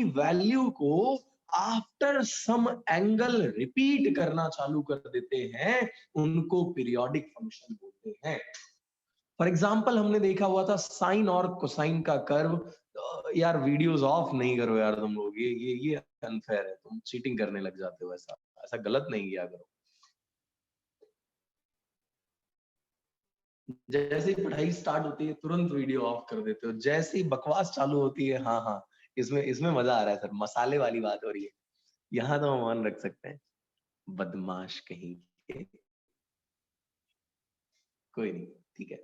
Value को after some angle repeat करना चालू कर देते हैं, उनको पीरियोडिक फंक्शन बोलते हैं। फॉर एग्जाम्पल हमने देखा हुआ था साइन और कोसाइन का कर्व। यार वीडियोस ऑफ नहीं करो यार तुम लोग, ये अनफेयर है, तुम चीटिंग करने लग जाते हो। ऐसा ऐसा गलत नहीं किया करो। जैसे ही पढ़ाई स्टार्ट होती है तुरंत वीडियो ऑफ कर देते हो, जैसे ही बकवास चालू होती है, हाँ हाँ इसमें इसमें मजा आ रहा है सर, मसाले वाली बात हो रही है, यहाँ तो हम मान रख सकते हैं। बदमाश कहीं के। कोई नहीं, ठीक है।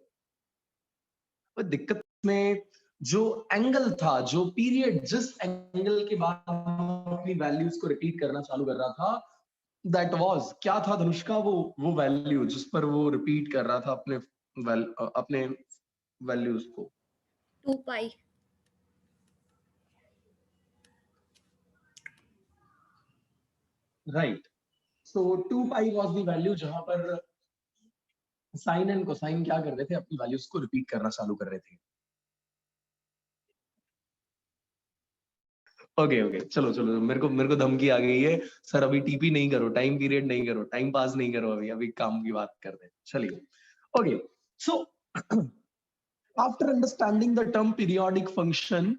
तो दिक्कत में जो एंगल था, जो पीरियड, जिस एंगल के बाद अपनी वैल्यूज को रिपीट करना चालू कर रहा था, दैट वाज क्या था धनुष्का, वो वैल्यू जिस पर वो रिपीट कर रहा था अपने वैल्यूज को। 2 pi. Right. So 2 pi was the value जहां पर साइन एंड कोसाइन क्या कर रहे थे, अपनी वैल्यूज को रिपीट करना चालू कर रहे थे। ओके ओके, चलो चलो, मेरे को धमकी आ गई है सर, अभी टीपी नहीं करो, टाइम पीरियड नहीं करो, टाइम पास नहीं करो, अभी अभी काम की बात कर रहे हैं। चलिए, okay. So after understanding the term periodic function,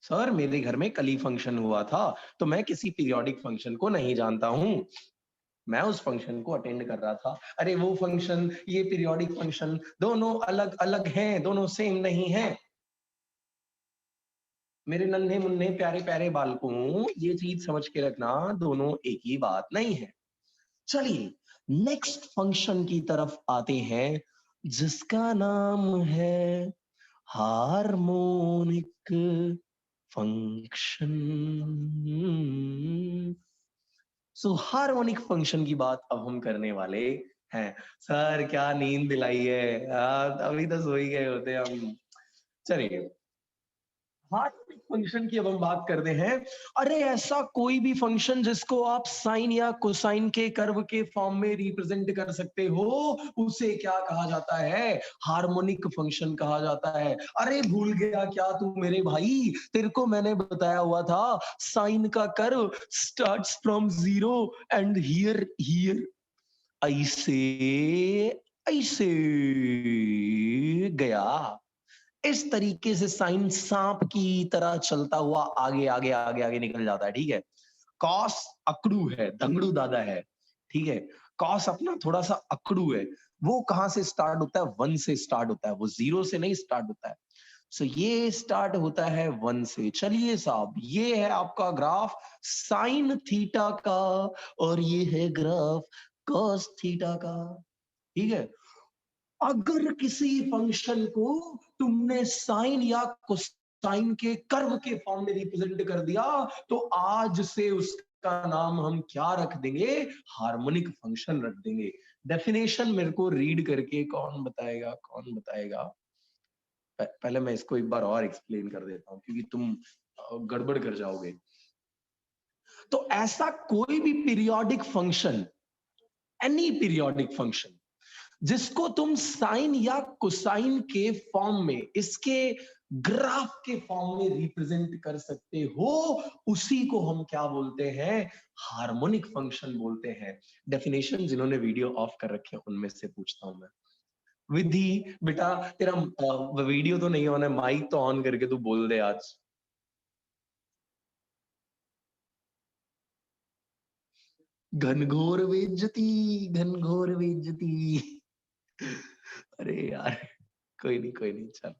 sir मेरे घर में कल ही फंक्शन हुआ था, तो मैं किसी पीरियोडिक फंक्शन को नहीं जानता हूं, मैं उस फंक्शन को अटेंड कर रहा था। अरे वो फंक्शन, ये पीरियोडिक फंक्शन, दोनों अलग अलग हैं, दोनों सेम नहीं हैं। मेरे नन्हे मुन्ने प्यारे प्यारे बालकों, ये चीज समझ के रखना, दोनों एक ही बात नहीं है। चलिए नेक्स्ट फंक्शन की तरफ आते हैं, जिसका नाम है हार्मोनिक फंक्शन। सो हार्मोनिक फंक्शन की बात अब हम करने वाले हैं। सर क्या नींद दिलाई है, अभी तो सो ही गए होते हम। चलिए, हार्मोनिक फंक्शन की अब हम बात करते हैं। अरे ऐसा कोई भी फंक्शन जिसको आप साइन या कोसाइन के कर्व के फॉर्म में रिप्रेजेंट कर सकते हो, उसे क्या कहा जाता है? हार्मोनिक फंक्शन कहा जाता है। अरे भूल गया क्या तू मेरे भाई, तेरे को मैंने बताया हुआ था साइन का curve starts from 0 and here here ऐसे ऐसे गया। इस तरीके से साइन सांप की तरह चलता हुआ आगे आगे आगे आगे निकल जाता है, ठीक है। कॉस अकड़ू है, दंगड़ू दादा है, ठीक है। कॉस अपना थोड़ा सा अकड़ू है, वो कहां से स्टार्ट होता है? 1 से स्टार्ट होता है, वो 0 से नहीं स्टार्ट होता है। सो ये स्टार्ट होता है 1 से। चलिए साहब, ये है आपका ग्राफ साइन थीटा का, और ये है ग्राफ कॉस थीटा का, ठीक है। अगर किसी फंक्शन को तुमने साइन या कोसाइन के कर्व के फॉर्म में रिप्रेजेंट कर दिया, तो आज से उसका नाम हम क्या रख देंगे? हार्मोनिक फंक्शन रख देंगे। डेफिनेशन मेरे को रीड करके कौन बताएगा, कौन बताएगा? पहले मैं इसको एक बार और एक्सप्लेन कर देता हूं, क्योंकि तुम गड़बड़ कर जाओगे। तो ऐसा कोई भी periodic function, any periodic function, जिसको तुम साइन या कोसाइन के फॉर्म में, इसके ग्राफ के फॉर्म में रिप्रेजेंट कर सकते हो, उसी को हम क्या बोलते हैं? हार्मोनिक फंक्शन बोलते हैं। डेफिनेशन जिन्होंने वीडियो ऑफ कर रखे हैं उनमें से पूछता हूं मैं। विधि बेटा, तेरा वीडियो तो नहीं ऑन है, माइक तो ऑन करके तू बोल दे आज। घनघोर बेइज्जती, घनघोर बेइज्जती। अरे यार, कोई नहीं कोई नहीं, चल।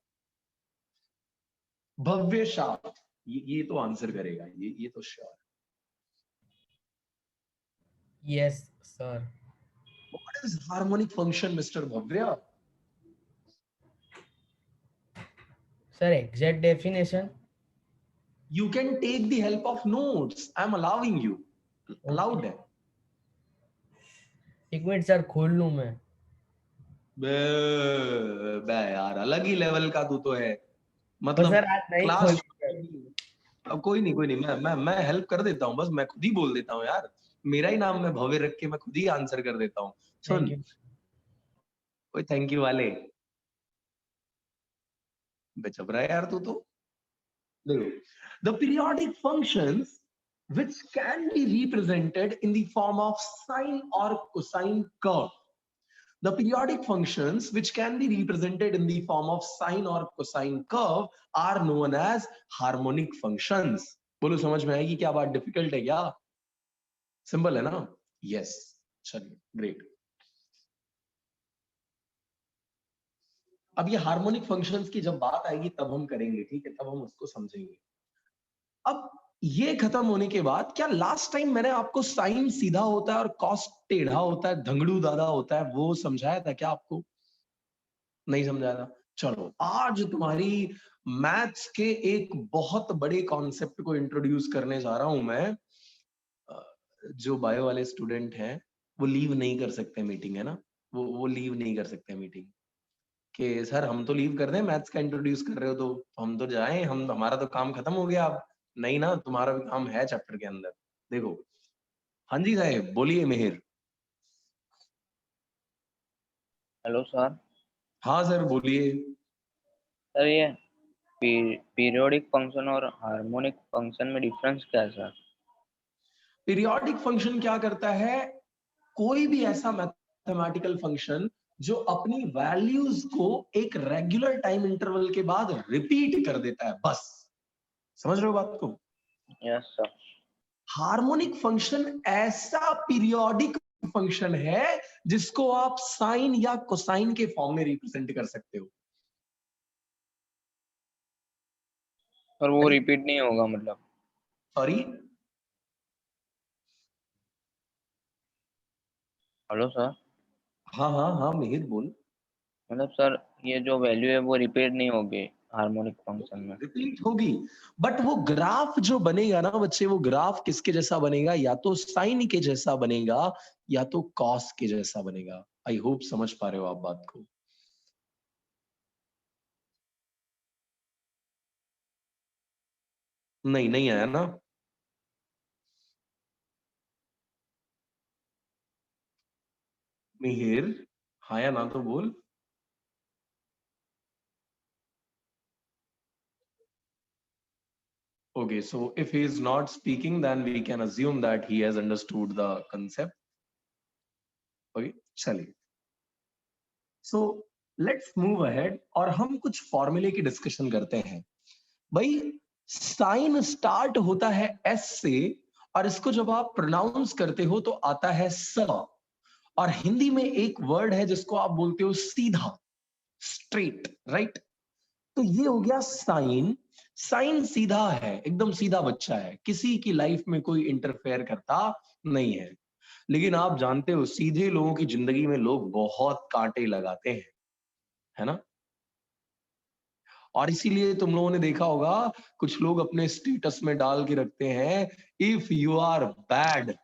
भव्य शाह, ये तो आंसर करेगा, ये तो sure. Yes, sir. What is harmonic function, Mr. Bhavya? Sir, exact definition? You can take the help of notes. I'm allowing you. Allowed है। एक मिनट सर, खोल लूं मैं। बे यार, अलग ही लेवल का तू तो है, मतलब सर आज नहीं क्लास। खोल। अब कोई नहीं, मैं हेल्प कर देता हूँ, बस मैं खुद ही बोल देता हूँ यार। मेरा ही नाम मैं भव्य रख के मैं खुद ही आंसर कर देता हूँ। सुन, थैंक यू। कोई थैंक यू वाले बेचब रहा है यार तू तो। देखो, the periodic functions which can be represented in the form of sine or cosine curve. The periodic functions which can be represented in the form of sine or cosine curve are known as harmonic functions. बोलो समझ में आएगी क्या? बात difficult है क्या? Simple है ना? यस, चलिए ग्रेट। अब ये हार्मोनिक फंक्शंस की जब बात आएगी तब हम करेंगे, ठीक है? तब हम उसको समझेंगे। अब ये खत्म होने के बाद, क्या लास्ट टाइम मैंने आपको साइन सीधा होता है और कॉस टेढ़ा होता है, धंगड़ू दादा होता है, वो समझाया था क्या आपको? नहीं समझाया था? चलो, आज तुम्हारी मैथ्स के एक बहुत बड़े कॉन्सेप्ट को इंट्रोड्यूस करने जा रहा हूं मैं। जो बायो वाले स्टूडेंट हैं वो लीव नहीं कर सकते मीटिंग, है ना? वो लीव नहीं कर सकते मीटिंग कि सर हम तो लीव कर दें, मैथ्स का इंट्रोड्यूस कर रहे हो तो हम तो जाएं, हम हमारा तो काम खत्म हो गया। अब नहीं ना, तुम्हारा भी काम है चैप्टर के अंदर। देखो, हाँ जी साहेब बोलिए मेहर। Hello sir. हाँ सर बोलिए। सर ये पीरियोडिक फंक्शन और हार्मोनिक फंक्शन में डिफरेंस क्या है सर? पीरियोडिक फंक्शन क्या करता है? कोई भी ऐसा मैथमेटिकल फंक्शन जो अपनी वैल्यूज को एक रेगुलर टाइम इंटरवल के बाद रिपीट कर देता है, बस। समझ रहे हो बात को? Yes sir. हार्मोनिक फंक्शन ऐसा पीरियोडिक फंक्शन है जिसको आप साइन या कोसाइन के फॉर्म में रिप्रेजेंट कर सकते हो। और वो रिपीट नहीं होगा मतलब? सॉरी? Hello sir. हाँ हाँ हाँ मिहिर बोल। मतलब सर ये जो वैल्यू है वो रिपीट नहीं होगी हार्मोनिक फंक्शन में? रिपीट होगी, बट वो ग्राफ जो बनेगा ना बच्चे, वो ग्राफ किसके जैसा बनेगा? या तो साइन के जैसा बनेगा या तो कॉस के जैसा बनेगा। आई होप समझ पा रहे हो आप बात को। नहीं नहीं आया ना? मिहिर, हाँ या ना तो बोल। Okay, so if he is not speaking, then we can assume that he has understood the concept. Okay, चलिए। So let's move ahead और हम कुछ फॉर्मूले की डिस्कशन करते हैं। भाई, साइन स्टार्ट होता है एस से, और इसको जब आप प्रोनाउंस करते हो तो आता है स। और हिंदी में एक वर्ड है जिसको आप बोलते हो सीधा, स्ट्रेट, राइट? तो ये हो गया साइन। साइन सीधा है, एकदम सीधा बच्चा है, किसी की लाइफ में कोई इंटरफेयर करता नहीं है। लेकिन आप जानते हो सीधे लोगों की जिंदगी में लोग बहुत कांटे लगाते हैं, है ना? और इसीलिए तुम लोगों ने देखा होगा कुछ लोग अपने स्टेटस में डाल के रखते हैं, इफ यू आर बैड।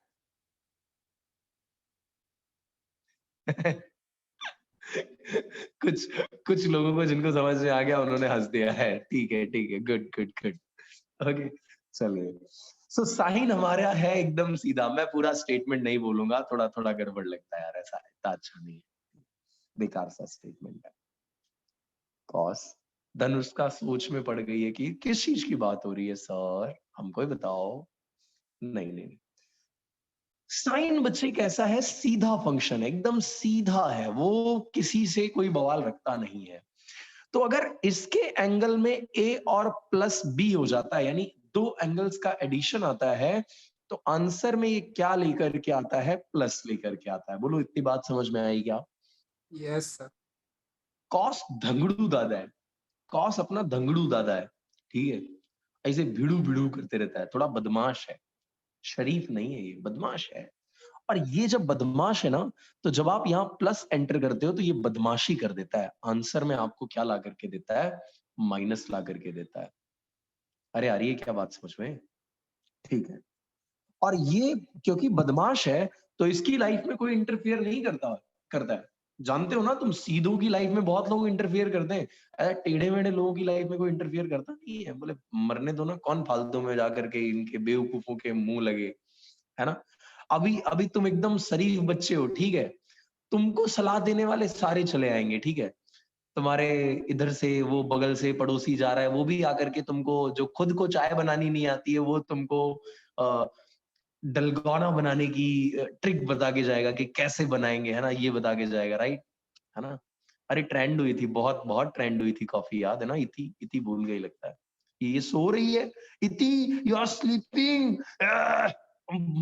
कुछ कुछ लोगों को जिनको समझ में आ गया उन्होंने हंस दिया है। ठीक है ठीक है, गुड गुड गुड। ओके, चलिए। सो साइन हमारा है एकदम सीधा। मैं पूरा स्टेटमेंट नहीं बोलूंगा, थोड़ा थोड़ा गड़बड़ लगता है यार, ऐसा इतना अच्छा नहीं है, बेकार सा स्टेटमेंट है। कॉस, धनुष का सोच में पड़ गई है कि किस चीज की बात हो रही है सर, हमको ही बताओ। नहीं नहीं, साइन बच्चे कैसा है? सीधा फंक्शन है, एकदम सीधा है, वो किसी से कोई बवाल रखता नहीं है। तो अगर इसके एंगल में ए और प्लस बी हो जाता है, यानी दो एंगल्स का एडिशन आता है, तो आंसर में ये क्या लेकर के आता है? प्लस लेकर के आता है। बोलो इतनी बात समझ में आई क्या? Yes sir. कॉस धंगड़ू दादा है, कॉस अपना धंगड़ू दादा है, ठीक है? ऐसे भिड़ू भिड़ू करते रहता है, थोड़ा बदमाश है, शरीफ नहीं है, ये बदमाश है। और ये जब बदमाश है ना, तो जब आप यहाँ प्लस एंटर करते हो तो ये बदमाशी कर देता है, आंसर में आपको क्या ला करके देता है? माइनस ला करके देता है। अरे आ रही है क्या बात समझ में? ठीक है। और ये क्योंकि बदमाश है तो इसकी लाइफ में कोई इंटरफेयर नहीं करता है। जानते हो ना तुम, सीधों की लाइफ में बहुत लोग इंटरफेयर करते हैं, ऐसे टेढ़े मेढ़े लोगों की लाइफ में कोई इंटरफेयर करता नहीं है। बोले मरने दो ना, कौन फालतू में जाकर के इनके बेवकूफों के मुंह लगे, है ना? अभी अभी तुम एकदम शरीफ बच्चे हो, ठीक है? तुमको सलाह देने वाले सारे चले आएंगे, ठीक है? तुम्हारे इधर से वो बगल से पड़ोसी जा रहा है, वो भी आकर के तुमको, जो खुद को चाय बनानी नहीं आती है, वो तुमको डलगोना बनाने की ट्रिक बता के जाएगा कि कैसे बनाएंगे, है ना, ये बता के जाएगा, राइट, है ना। अरे ट्रेंड हुई थी, बहुत बहुत ट्रेंड हुई थी कॉफी, याद है ना। इति इति भूल गई लगता है, ये सो रही है। इति यू आर स्लीपिंग,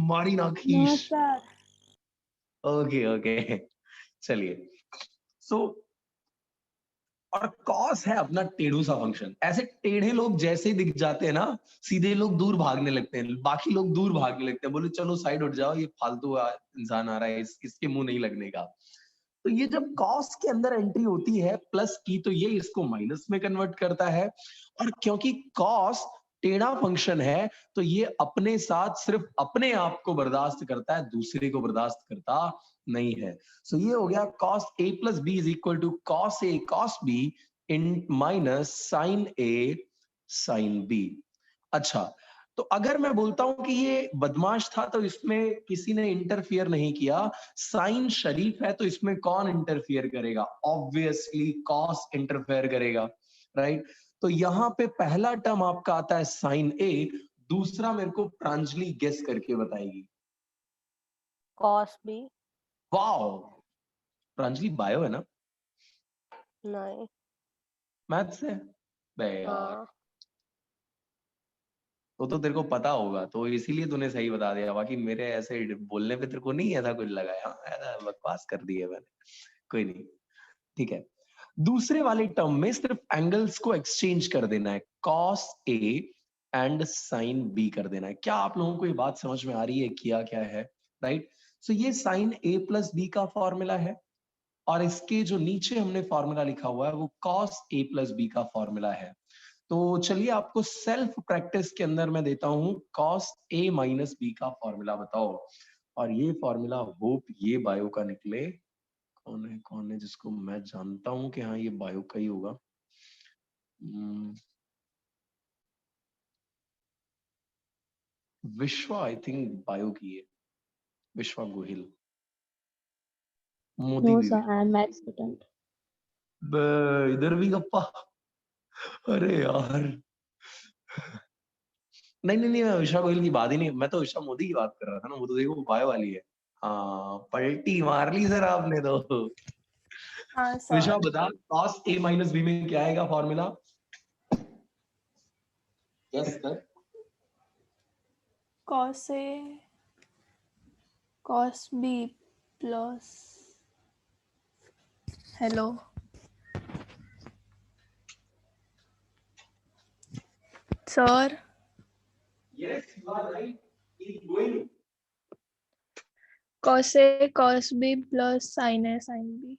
मारी ना नो खीस। सर। ओके ओके, चलिए। सो और कॉस है अपना टेढ़ू सा फंक्शन। ऐसे टेढ़े लोग जैसे ही दिख जाते हैं ना, सीधे लोग दूर भागने लगते हैं, बाकी लोग दूर भागने लगते हैं, बोले चलो साइड उठ जाओ, ये फालतू इंसान आ रहा है, इसके मुंह नहीं लगने का। तो ये जब कॉस के अंदर एंट्री होती है प्लस की, तो ये इसको माइनस में कन्वर्ट करता है। और क्योंकि कॉस टेढ़ा फंक्शन है, तो ये अपने साथ सिर्फ अपने आप को बर्दाश्त करता है, दूसरे को बर्दाश्त करता नहीं है। सो ये हो गया cos a plus b is equal to cos a cos b in minus sin a sin b। अच्छा, तो अगर मैं बोलता हूं कि ये बदमाश था, तो इसमें किसी ने इंटरफियर नहीं किया। साइन शरीफ है, तो इसमें कौन इंटरफियर करेगा? ऑब्वियसली कॉस इंटरफेयर करेगा, राइट। तो यहां पे पहला टर्म आपका आता है साइन ए, दूसरा मेरे को प्रांजलि गेस करके बताएगी। Cos b. Wow, Pranjali bio है ना, नहीं। मैथ्स है बे यार। हाँ। तो तेरे को पता होगा, तो इसीलिए तूने सही बता दिया, बाकी मेरे ऐसे बोलने पे तेरे को नहीं ऐसा कुछ लगा। हाँ, ऐसा बकवास कर दी है मैंने, कोई नहीं, ठीक है। दूसरे वाले टर्म में सिर्फ एंगल्स को एक्सचेंज कर देना है, cos a and sine b कर देना है। क्या आप लोगों को ये बात समझ में आ रही है किया क्या है, राइट। सो ये साइन ए प्लस बी का फॉर्मूला है, और इसके जो नीचे हमने फॉर्मूला लिखा हुआ है वो कॉस ए प्लस बी का फॉर्मूला है। तो चलिए आपको सेल्फ प्रैक्टिस के अंदर मैं देता हूं कॉस ए माइनस बी का फॉर्मूला बताओ। और ये फॉर्मूला होप ये बायो का निकले। कौन है जिसको मैं जानता हूं कि हाँ ये बायो का ही होगा। विश्वा आई थिंक बायो की है, विश्वा गोहिल। मोदी नो दीदी, sir, I am math student. इधर भी गप्पा, अरे यार। नहीं नहीं नहीं, मैं विश्वा गोयल की बात ही नहीं, मैं तो विश्वा मोदी की बात कर रहा था ना, वो तो देखो बायो वाली है। हाँ, पलटी मार ली सर आपने तो। हाँ विश्वा सर। बता, cos a माइनस बी में क्या आएगा formula? Yes sir. Cos a cos b plus, hello sir, yes you are right, keep going. Cos a cos b plus sine a sine b.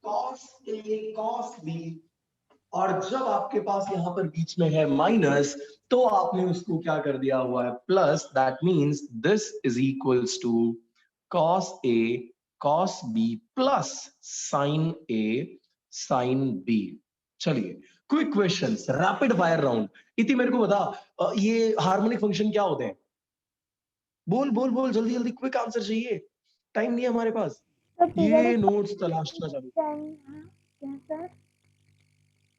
cos a cos b, और जब आपके पास यहाँ पर बीच में है माइनस, तो आपने उसको क्या कर दिया हुआ है plus. That means this is equals to cos a cos b plus sin a sin b। चलिए, quick questions, rapid fire round. इति मेरे को बता, ये हार्मोनिक फंक्शन क्या होते हैं? बोल बोल बोल, जल्दी जल्दी, क्विक आंसर चाहिए, टाइम नहीं है हमारे पास। ये नोट्स तलाशना चालू। सर,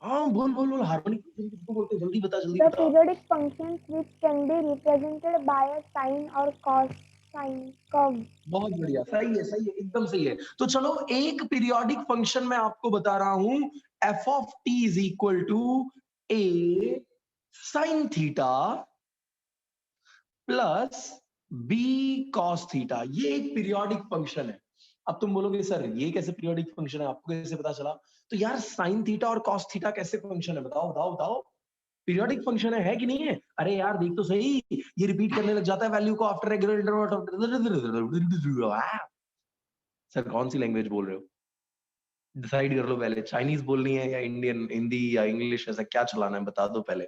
हाँ बोल बोल बोल, हार्मोनिक फंक्शन किसको बोलते हैं, जल्दी बता जल्दी the बता। periodic functions which can be represented by a sine or cos sine curve। बहुत बढ़िया, सही है, एकदम सही है। तो चलो एक पीरियोडिक फंक्शन मैं आपको बता रहा हूं, f of T is equal to A sine theta plus B cos theta. ये एक पीरियोडिक फंक्शन है। अब तुम बोलोगे सर ये कैसे पीरियोडिक फंक्शन है, आपको कैसे पता चला? तो यार साइन थीटा और कॉस थीटा कैसे फंक्शन है, बताओ बताओ बताओ। पीरियोडिक फंक्शन है कि नहीं है? अरे यार देख तो सही, ये रिपीट करने लग जाता है वैल्यू को आफ्टर रेगुलर इंटरवल। सर कौन सी लैंग्वेज बोल रहे हो, डिसाइड कर लो पहले, चाइनीज बोलनी है या इंडियन, हिंदी या इंग्लिश, ऐसा क्या चलाना है बता दो पहले,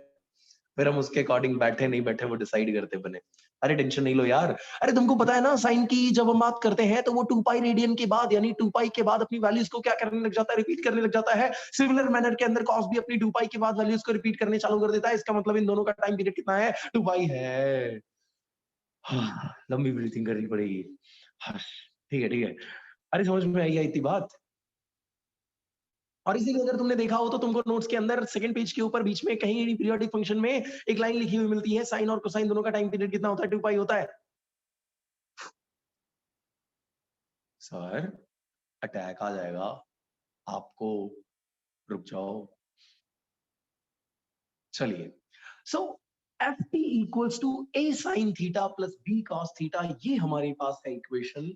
फिर हम उसके अकॉर्डिंग बैठे नहीं बैठे वो डिसाइड करते बने। अरे टेंशन नहीं लो यार। अरे तुमको पता है ना साइन की जब हम बात करते हैं तो वो 2 पाई रेडियन के बाद, यानी 2 पाई के बाद अपनी वैल्यूज को क्या करने लग जाता है, रिपीट करने लग जाता है। सिमिलर मैनर के अंदर कॉस भी अपनी 2 पाई के बाद वैल्यूज को रिपीट करने चालू कर देता है। इसका मतलब इन दोनों का टाइम पीरियड कितना है, 2 पाई है। हाँ, लंबी ब्रीथिंग करनी पड़ेगी। हाँ, ठीक है ठीक है। अरे समझ में आई है इतनी बात? और इसीलिए अगर तुमने देखा हो तो तुमको नोट्स के अंदर सेकंड पेज के ऊपर बीच में कहीं पीरियोडिक फंक्शन में एक लाइन लिखी हुई मिलती है, साइन और कोसाइन दोनों का टाइम पीरियड कितना होता है, 2 पाई होता है। सर अटैक आ जाएगा आपको, रुक जाओ। चलिए, so F T equals to A sine theta plus B cos theta, ये हमारे पास है इक्वेशन।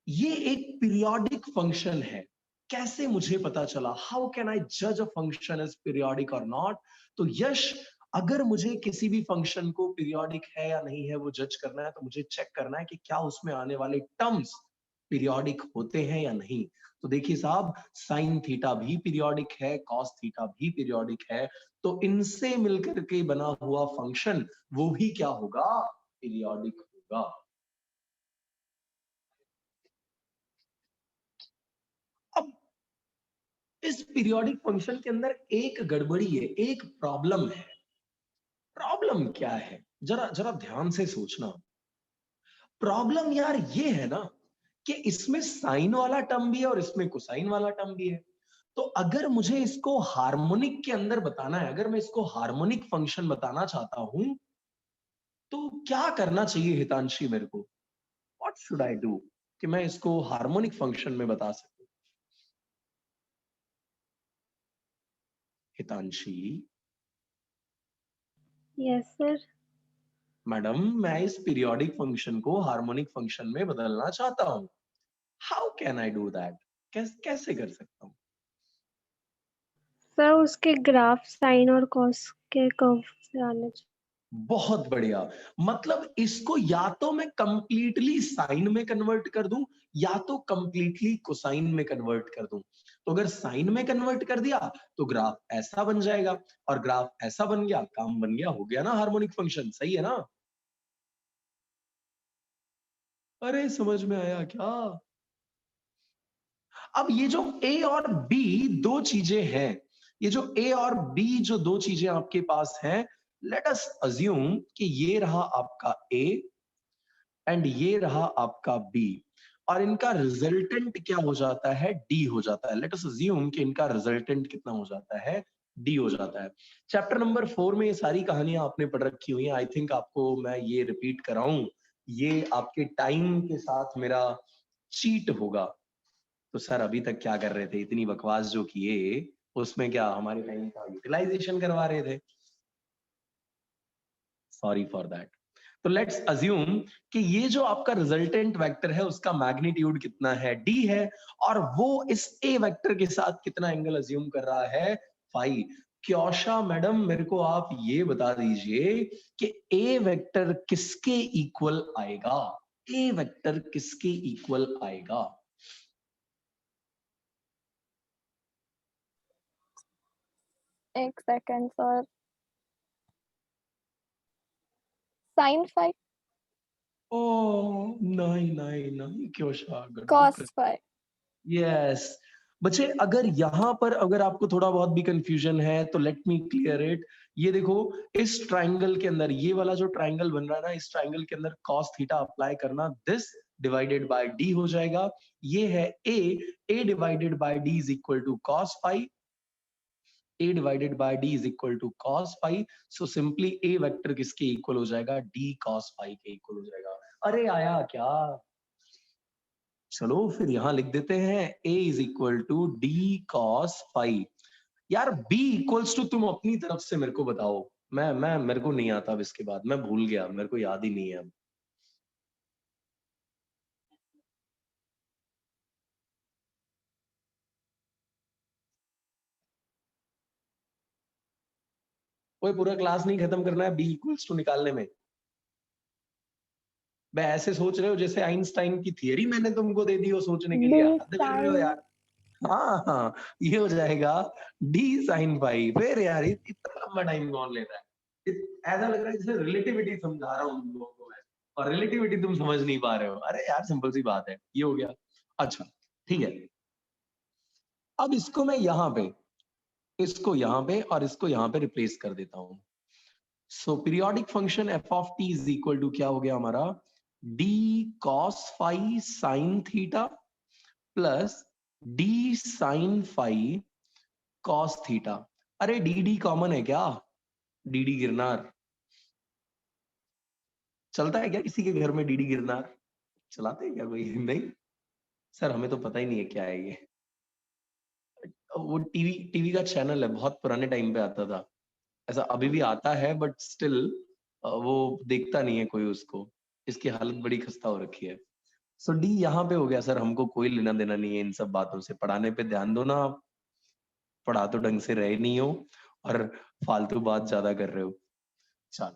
ये एक पीरियोडिक फंक्शन है। कैसे मुझे पता चला, हाउ कैन आई जज अ फंक्शन इज पीरियोडिक और नॉट? तो यश, अगर मुझे किसी भी फंक्शन को पीरियोडिक है या नहीं है वो जज करना है, तो मुझे चेक करना है कि क्या उसमें आने वाले टर्म्स पीरियोडिक होते हैं या नहीं। तो देखिए साहब, साइन थीटा भी पीरियोडिक है, कॉस थीटा भी पीरियोडिक है, तो इनसे मिलकर के बना हुआ फंक्शन वो भी क्या होगा, पीरियोडिक होगा। अब इस पीरियोडिक फंक्शन के अंदर एक गड़बड़ी है, एक प्रॉब्लम है। प्रॉब्लम क्या है, जरा जरा ध्यान से सोचना। प्रॉब्लम यार ये है ना कि इसमें साइन वाला टर्म भी है और इसमें कोसाइन वाला टर्म भी है। तो अगर मुझे इसको हार्मोनिक के अंदर बताना है, अगर मैं इसको हार्मोनिक फंक्शन बताना चाहता हूं, तो क्या करना चाहिए हितांशी मेरे को? व्हाट शुड आई डू कि मैं इसको हार्मोनिक फंक्शन में बता सकूं? हितांशी यस सर। मैडम, मैं इस पीरियोडिक फंक्शन को हार्मोनिक फंक्शन में बदलना चाहता हूं। How can I do that? कैसे कर सकता हूं? सर उसके ग्राफ साइन और कॉस के कर्व से आने चाहिए। बहुत बढ़िया। मतलब इसको या तो मैं कंप्लीटली साइन में कन्वर्ट कर दूं या तो कंप्लीटली कोसाइन में कन्वर्ट कर दूं। तो अगर साइन में कन्वर्ट कर दिया तो ग्राफ ऐसा बन जाएगा, और ग्राफ ऐसा बन गया, काम बन गया, हो गया ना हार्मोनिक फंक्शन। सही है ना? अरे समझ में आया क्या? अब ये जो ए और बी दो चीजें हैं, ये जो ए और बी जो दो चीजें आपके पास हैं, लेट अस अज्यूम कि ये रहा आपका ए एंड ये रहा आपका बी, और इनका रिजल्टेंट क्या हो जाता है, डी हो जाता है। लेट अस अज्यूम कि इनका रिजल्टेंट कितना हो जाता है, डी हो जाता है। चैप्टर नंबर 4 में ये सारी कहानियां आपने पढ़ रखी हुई हैं। आई थिंक आपको मैं ये रिपीट कराऊं, ये आपके टाइम के साथ मेरा चीट होगा। तो सर अभी तक क्या कर रहे थे, इतनी बकवास जो किए उसमें क्या हमारे टाइम का यूटिलाइजेशन करवा रहे थे? Sorry for that. तो लेट्स अज्यूम कि ये जो आपका रिजल्टेंट वेक्टर है उसका मैग्नीट्यूड कितना है, डी है, और वो इस ए वेक्टर के साथ कितना एंगल अज्यूम कर रहा है, फाई। क्योशा मैडम, मेरे को आप ये बता दीजिए कि ए वेक्टर किसके इक्वल आएगा, ए वेक्टर किसके इक्वल आएगा? एक सेकेंड सर। साइन फाई ओ नहीं नहीं नहीं क्योशा, कॉस फाई। यस बच्चे, अगर यहां पर अगर आपको थोड़ा बहुत भी कंफ्यूजन है तो लेट मी क्लियर इट। ये देखो, इस ट्राइंगल के अंदर ये वाला जो ट्राइंगल बन रहा है ना, इस ट्राइंगल के अंदर cos थीटा अप्लाई करना, दिस डिवाइडेड बाय डी हो जाएगा। ये है A divided by D is equal to cos phi, a divided by d is equal to cos phi. So simply a vector किसके इक्वल हो जाएगा, d cos phi के equal हो जाएगा। अरे आया क्या? चलो फिर यहां लिख देते हैं a is equal to d cos phi। यार b इक्वल्स टू तुम अपनी तरफ से मेरे को बताओ। मैं मेरे को नहीं आता अब, इसके बाद मैं भूल गया, मेरे को याद ही नहीं है अब। कोई पूरा क्लास नहीं खत्म करना है b इक्वल्स टू निकालने में। मैं ऐसे सोच रहे हो जैसे आइंस्टाइन की थियरी मैंने तुमको दे दी हो सोचने के लिए, डी हद कर रहे हो यार। हाँ हाँ, ये हो जाएगा डी साइन फाई। फिर यार इतना लंबा टाइम कौन लेता है? ऐसा लग रहा है जैसे रिलेटिविटी समझा रहा हूँ तुम लोगों को मैं, और रिलेटिविटी तुम समझ नहीं पा रहे हो। अरे यार सिंपल सी बात है, ये हो गया। अच्छा ठीक है, अब इसको मैं यहाँ पे, इसको यहाँ पे और इसको यहाँ पे रिप्लेस कर देता हूँ। So periodic function F of T is equal to क्या हो गया हमारा, D cos phi sine theta plus D sine phi cos theta. अरे डी डी कॉमन है क्या? डी डी गिरनार चलता है क्या किसी के घर में? डी डी गिरनार चलाते हैं क्या कोई? नहीं सर, हमें तो पता ही नहीं है क्या है ये। वो टीवी टीवी का चैनल है, बहुत पुराने टाइम पे आता था। ऐसा अभी भी आता है बट स्टिल वो देखता नहीं है कोई उसको। इसकी हालत बड़ी खस्ता हो रखी है। सो डी यहाँ पे हो गया सर, हमको कोई लेना देना नहीं है इन सब बातों से। पढ़ाने पे ध्यान दो ना आप, पढ़ा तो ढंग से रहे नहीं हो और फालतू बात ज्यादा कर रहे हो। चल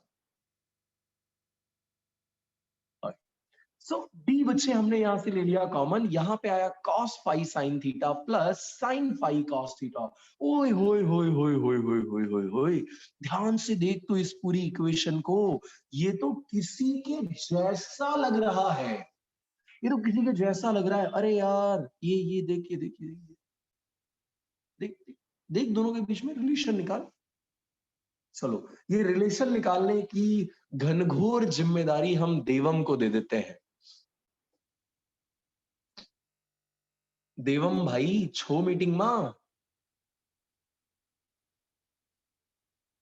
सो डी बच्चे हमने यहां से ले लिया कॉमन। यहां पे आया cos phi sin theta plus sin phi cos theta. ओए होए होए होए होए होए होए होए होए, ध्यान से देख तो इस पूरी इक्वेशन को। ये तो किसी के जैसा लग रहा है, ये तो किसी के जैसा लग रहा है। अरे यार ये देखिए देखिए देखिए, देख देख देख, दोनों के बीच में रिलेशन निकाल। चलो ये रिलेशन निकालने की घनघोर जिम्मेदारी हम देवम को दे देते हैं। देवम भाई छो मीटिंग मा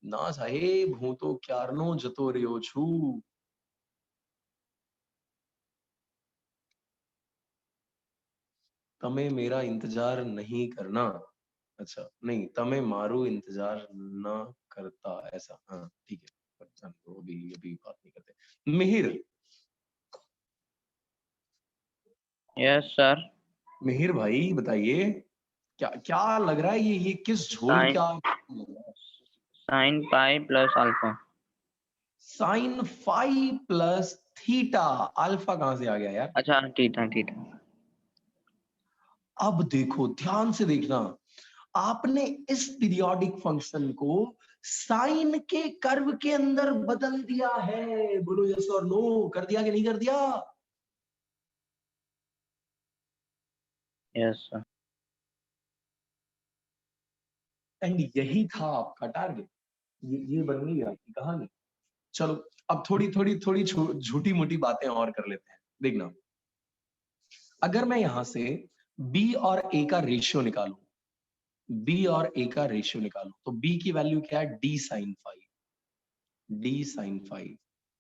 ना साहेब, हूं तो क्यारनो जतो रह्यो छू। तमे मेरा इंतजार नहीं करना। अच्छा नहीं, तमे मारू इंतजार ना करता, ऐसा। हाँ ठीक है, तो अभी अभी बात नहीं करते। Mihir, yes sir. मिहिर भाई बताइए, क्या क्या लग रहा है? ये किस झोल साइन क्या लग रहा है? Sine pi plus alpha. Sine phi plus theta. Alpha कहां से आ गया यार? अच्छा थीटा थीटा। अब देखो ध्यान से देखना, आपने इस पीरियोडिक फंक्शन को साइन के कर्व के अंदर बदल दिया है। बोलो यस और नो, कर दिया कि नहीं कर दिया? Yes sir. एंड यही था आपका टारगेट। ये बन गई आपकी कहानी। चलो अब थोड़ी थोड़ी थोड़ी झूठी मोटी बातें और कर लेते हैं। देखना, अगर मैं यहां से b और a का रेशियो निकालूं, b और a का रेशियो निकालूं, तो b की वैल्यू क्या है? d sine five, d sine five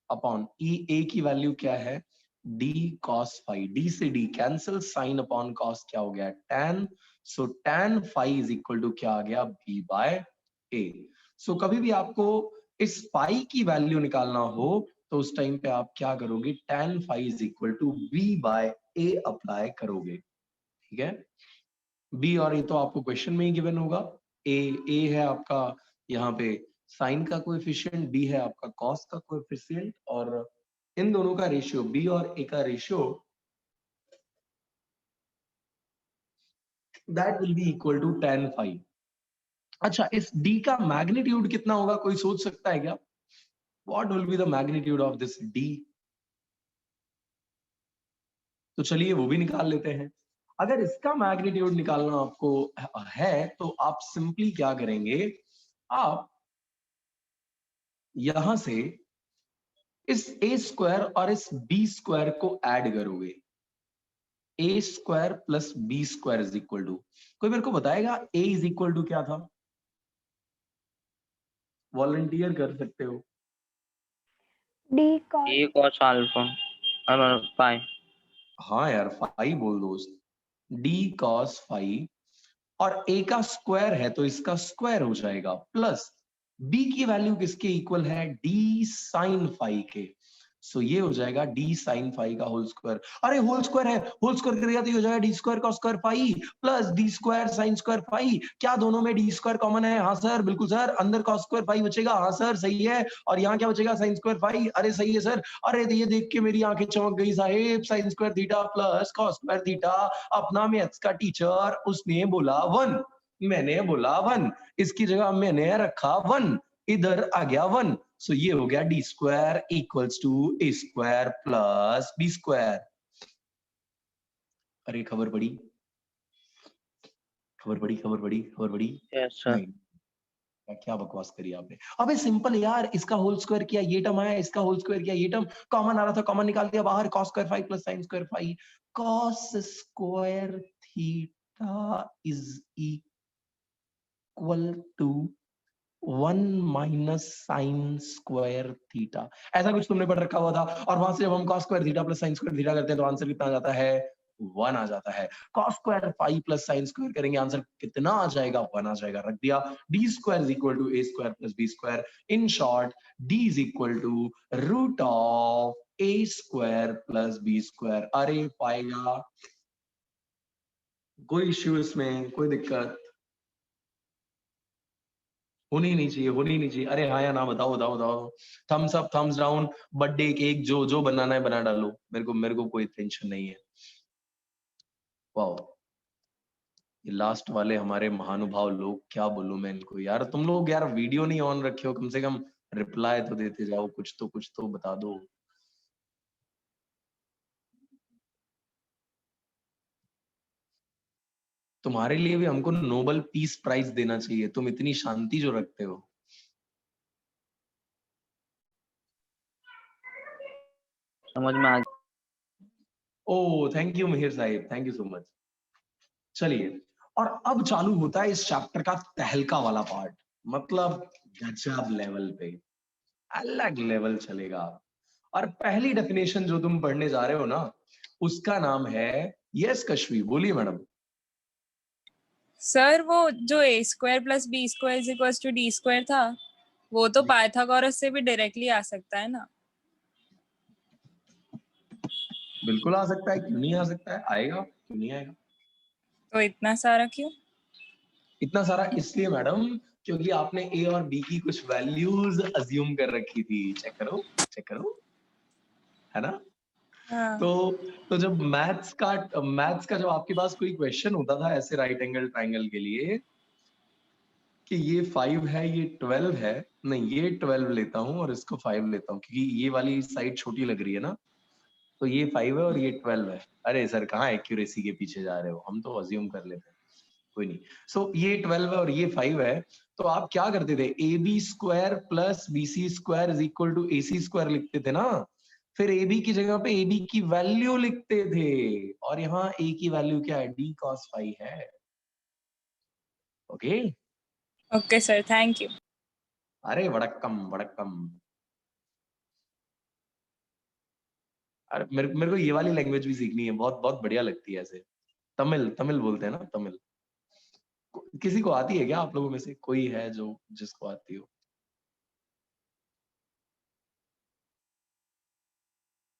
upon a की वैल्यू क्या है? d cos five. d से d cancel, sine upon cos क्या हो गया? tan। So tan five is equal to क्या आ गया? b by a। सो कभी भी आपको इस फाई की वैल्यू निकालना हो तो उस टाइम पे आप क्या करोगे? tan five is equal to b by a apply करोगे। ठीक है, बी और ए तो आपको क्वेश्चन में ही गिवन होगा। ए है आपका यहाँ पे साइन का कोएफिशिएंट, बी है आपका कॉस का कोएफिशिएंट, और इन दोनों का रेशियो, बी और ए का ratio, that will be equal to tan five. अच्छा, इस डी का मैग्नीट्यूड कितना होगा? कोई सोच सकता है क्या? What will be the magnitude of this D? तो चलिए वो भी निकाल लेते हैं। अगर इसका मैग्नीट्यूड निकालना आपको है तो आप सिंपली क्या करेंगे? आप यहां से इस ए स्क्वायर और इस बी स्क्वायर को ऐड करोगे। A square plus B square is equal to, कोई मेरे को बताएगा ए इज इक्वल टू क्या था? वॉलंटियर कर सकते हो। D cos ए कॉस अल्फा और पाई। हाँ यार, फाइव बोल दोस्त। डी कॉस फाइव, और ए का स्क्वायर है तो इसका स्क्वायर हो जाएगा, प्लस बी की वैल्यू किसके इक्वल है? डी साइन फाइव के। सो ये हो जाएगा डी साइन फाइव का होल स्क्वायर। अरे होल स्क्वायर है, होल स्क्वायर करेगा तो ये हो जाएगा D square cos square five plus D square sine square five. क्या दोनों में डी स्क्वायर कॉमन है? हाँ सर बिल्कुल सर। अंदर कॉस स्क्वायर फाइव बचेगा, हाँ सर सही है। और यहाँ क्या बचेगा? Sine square five. अरे सही है सर। अरे ये देख के मेरी आंखें चमक गई साहेब। Sine square theta plus cos square theta. अपना मैथ्स का टीचर, उसने बोला 1, मैंने बोला 1, इसकी जगह मैंने रखा 1, इधर आ गया 1। सो ये हो गया d square equals to a square plus B square. अरे खबर पड़ी, खबर पड़ी, खबर पड़ी, खबर पड़ी? Yes sir. नहीं, क्या बकवास करी आपने? अबे सिंपल यार, इसका होल स्क्वायर किया ये टर्म आया, इसका होल स्क्वायर किया ये टर्म, कॉमन आ रहा था कॉमन निकाल दिया बाहर। cos square 5 plus sin square 5, cos square theta theta is equal to 1 minus sine square theta, ऐसा कुछ तुमने पढ़ रखा हुआ था। और वहां से जब हम cos square theta plus sine square theta करते हैं तो आंसर कितना आ जाता है, 1 आ जाता है। cos square phi plus sine square करेंगे, आंसर कितना आ जाएगा, 1 आ जाएगा। रख दिया। D square is equal to a square plus B square. In short d is equal to root of a square plus B square. अरे पाएगा, कोई इश्यू इसमें, कोई दिक्कत होनी नहीं चाहिए, होनी नहीं चाहिए। अरे हाँ या ना बताओ बताओ बताओ। Thumbs up, thumbs down, birthday cake, जो जो बनाना है बना डालो, मेरे को कोई टेंशन नहीं है। वाओ, ये लास्ट वाले हमारे महानुभाव लोग, क्या बोलूं मैं इनको यार। तुम लोग यार वीडियो नहीं ऑन रखे हो, कम से कम रिप्लाई तो देते जाओ, कुछ तो बता दो। तुम्हारे लिए भी हमको नोबेल पीस प्राइज देना चाहिए, तुम इतनी शांति जो रखते हो। समझ में आ ओ थैंक यू मिहिर साहिब, थैंक यू सो मच। चलिए, और अब चालू होता है इस चैप्टर का तहलका वाला पार्ट, मतलब गजब लेवल पे, अलग लेवल चलेगा। और पहली डेफिनेशन जो तुम पढ़ने जा रहे हो ना, उसका नाम है, यस कश्वी बोलिए मैडम। सर वो जो A square plus B square is equal to D square था, वो तो पाइथागोरस से भी डायरेक्टली आ सकता है ना? बिल्कुल आ सकता है, क्यों नहीं आ सकता है, आएगा, क्यों नहीं आएगा। तो इतना सारा क्यों? इतना सारा इसलिए मैडम, क्योंकि आपने ए और बी की कुछ वैल्यूज अज्यूम कर रखी थी। चेक करो, चेक करो, है ना। हाँ। तो जब मैथ्स का जब आपके पास कोई क्वेश्चन होता था ऐसे राइट एंगल ट्राइंगल के लिए कि ये 5 है, ये 12 है, नहीं ये 12 लेता हूँ और इसको 5 लेता हूँ क्योंकि ये वाली साइड छोटी लग रही है ना, तो ये 5 है और ये 12 है। अरे सर कहाँ एक्यूरेसी के पीछे जा रहे हो, हम तो अज्यूम कर लेते हैं, कोई नहीं। सो ये 12 है और ये 5 है, तो आप क्या करते थे, a b square plus b c square is equal to a c square लिखते थे ना। फिर ए बी की जगह पे ए बी की वैल्यू लिखते थे, और यहाँ ए की वैल्यू क्या है, डी कॉस 5 है। Okay okay sir, thank you. अरे वड़क्कम वड़क्कम। अरे मेरे को ये वाली लैंग्वेज भी सीखनी है, बहुत बहुत बढ़िया लगती है ऐसे। तमिल, तमिल बोलते हैं ना, तमिल। किसी को आती है क्या आप लोगों में से, कोई है जो जिसको आती हो?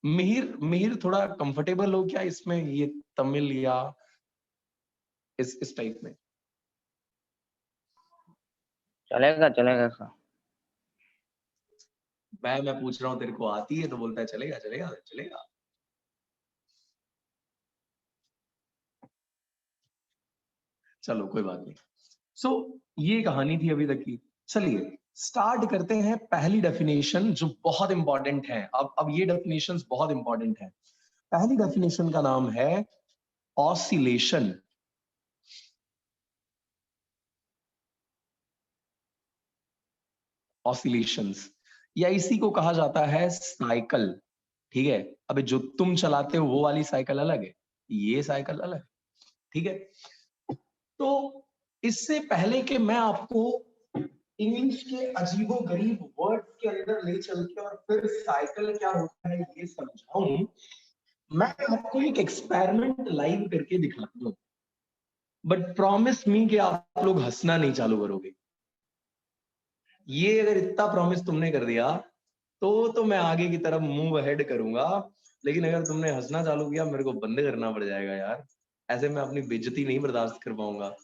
मिहिर, मिहिर थोड़ा कंफर्टेबल हो क्या इसमें, ये तमिल या इस टाइप में? चलेगा चलेगा सर। मैं पूछ रहा हूँ तेरे को आती है तो बोलता है चलेगा चलेगा चलेगा। चलो कोई बात नहीं। सो ये कहानी थी अभी तक की। चलिए स्टार्ट करते हैं पहली डेफिनेशन जो बहुत इंपॉर्टेंट है। अब ये डेफिनेशंस बहुत इंपॉर्टेंट है। पहली डेफिनेशन का नाम है ऑसिलेशन। ऑसिलेशंस, या इसी को कहा जाता है साइकिल। ठीक है, अबे जो तुम चलाते हो वो वाली साइकिल अलग है, ये साइकिल अलग है। ठीक है, तो इससे पहले कि मैं आपको इंग्लिश के अजीबो गरीब वर्ड्स के अंदर ले चल के और फिर साइकिल क्या होता है ये समझाऊं, मैं आपको एक एक्सपेरिमेंट लाइव करके दिखाता हूं। बट प्रॉमिस मी कि आप लोग हंसना नहीं चालू करोगे। ये अगर इतना प्रॉमिस तुमने कर दिया तो मैं आगे की तरफ मूव अहेड करूंगा। लेकिन अगर तुमने हंसना चालू किया, मेरे को बंद करना पड़ जाएगा यार, ऐसे मैं अपनी बेइज्जती नहीं बर्दाश्त कर पाऊंगा।